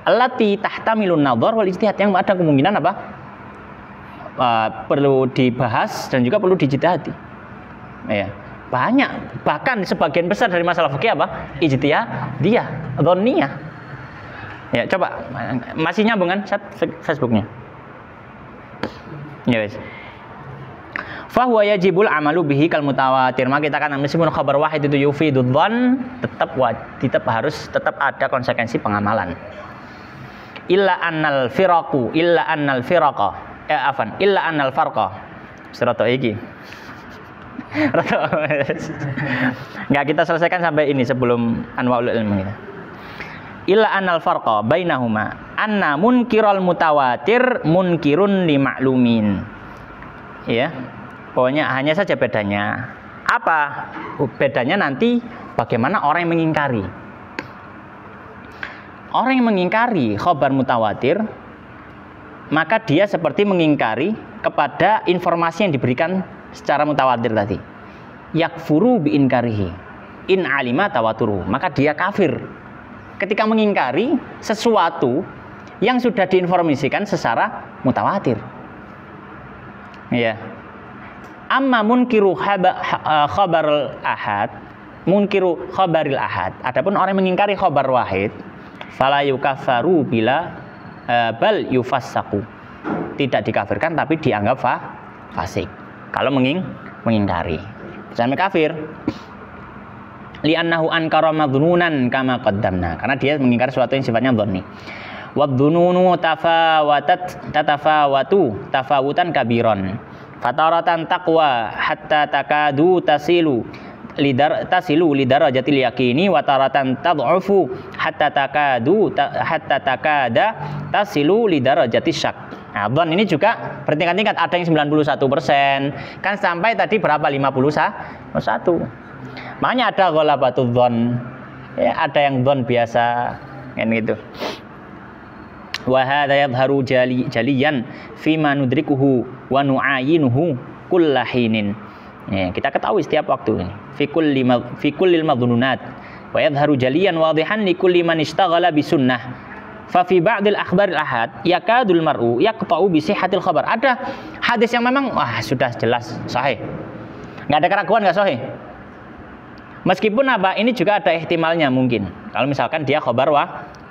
allati tahtamilun nadhar wal ijtihad, yang ada kemungkinan apa? Perlu dibahas dan juga perlu dijtihadi. Ya, banyak, bahkan sebagian besar dari masalah fikih apa? Ijtihadiyah, dhonniyah. Ya, coba masih nyambung kan Facebooknya? Ya wes. Fahuwa yajibul amalu bihi kal mutawatir. Maka kita katakan meskipun khabar wahid itu yufidud dhon, tetap harus ada konsekuensi pengamalan. Illa annal farqa. Surah iki. Enggak, kita selesaikan sampai ini sebelum anwaul ilmu kita. Illa annal farqa bainahuma anna munkiral mutawatir munkirun li ma'lumin. Ya. Pokoknya hanya saja bedanya. Apa? Bedanya nanti bagaimana orang yang mengingkari. Orang yang mengingkari khabar mutawatir, maka dia seperti mengingkari kepada informasi yang diberikan secara mutawatir tadi. Yakfuru bi inkarihi in alima tawaturu. Maka dia kafir ketika mengingkari sesuatu yang sudah diinformasikan secara mutawatir. Ya. Amma munkiru khabaril ahad, munkiru khabaril ahad. Adapun orang yang mengingkari khabar wahid, fala yukaffaru bila bal yufassaku. Tidak dikafirkan tapi dianggap fasik. Kalau mengingkari, sampai kafir. Li'annahu ankara madhununan kama qaddamna. Karena dia mengingkari sesuatu yang sifatnya dhanni. Wadhununu tafawutan kabiron. Fataratan taqwa hatta takadu tasilu lidarajatil yaqini wa taratan tad'ufu hatta takada tasilu lidarajatis syak. Nah, dhon ini juga bertingkat-tingkat, ada yang 91%, kan sampai tadi berapa? 51. Makanya ada ghalabatul dhon. Ya, ada yang dhon biasa kan gitu. Wa hadza yadhharu jaliyan fima nudrikuhu wa nu'ayinuhu kullahinin. Ya, kita ketahui setiap waktu ini. Fi kullil madhununat wa yadhharu jaliyan wadihan li kulli man ishtaghala bi sunnah. Fa fi ba'dil akhbaril ahad yakadul mar'u yaqta'u bi sihhatil khabar. Ada hadis yang memang sudah jelas sahih. Enggak ada keraguan, enggak sahih. Meskipun apa? Ini juga ada ihtimalnya mungkin. Kalau misalkan dia khabar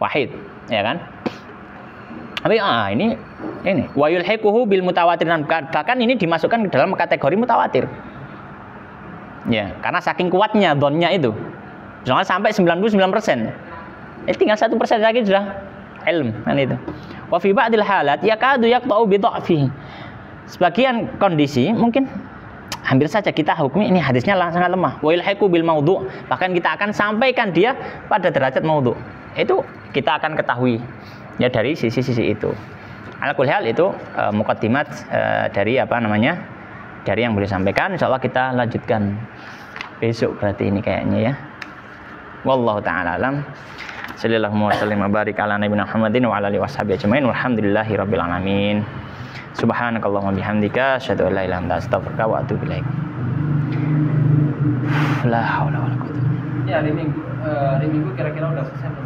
wahid, ya kan? Tapi ini wa yulhiquhu bil mutawatir, bahkan ini dimasukkan ke dalam kategori mutawatir. Ya, karena saking kuatnya dhonnya itu. Misalnya sampai 99%. Tinggal 1% lagi sudah ilm kan itu. Wa fi ba'dil halat yakadu yaqta'u bi dha'fihi. Sebagian kondisi mungkin hampir saja kita hukumi ini hadisnya sangat lemah. Wa yulhiqu bil maudhu', bahkan kita akan sampaikan dia pada derajat maudhu'. Itu kita akan ketahui ya dari sisi-sisi itu. Ala kulli hal itu mukaddimat dari dari yang boleh sampaikan. Insyaallah kita lanjutkan besok berarti ini kayaknya ya. Wallahu taala alam. Sallallahu wasallam wa barik ala nabiyina Muhammadin wa ala alihi washabihi ajmain. Walhamdulillahirabbil alamin. Subhanakallahumma bihamdika asyhadu an la ilaha illa anta astaghfiruka wa atubu ilaik. La haula wala quwwata. Ya, hari Minggu kira-kira udah selesai.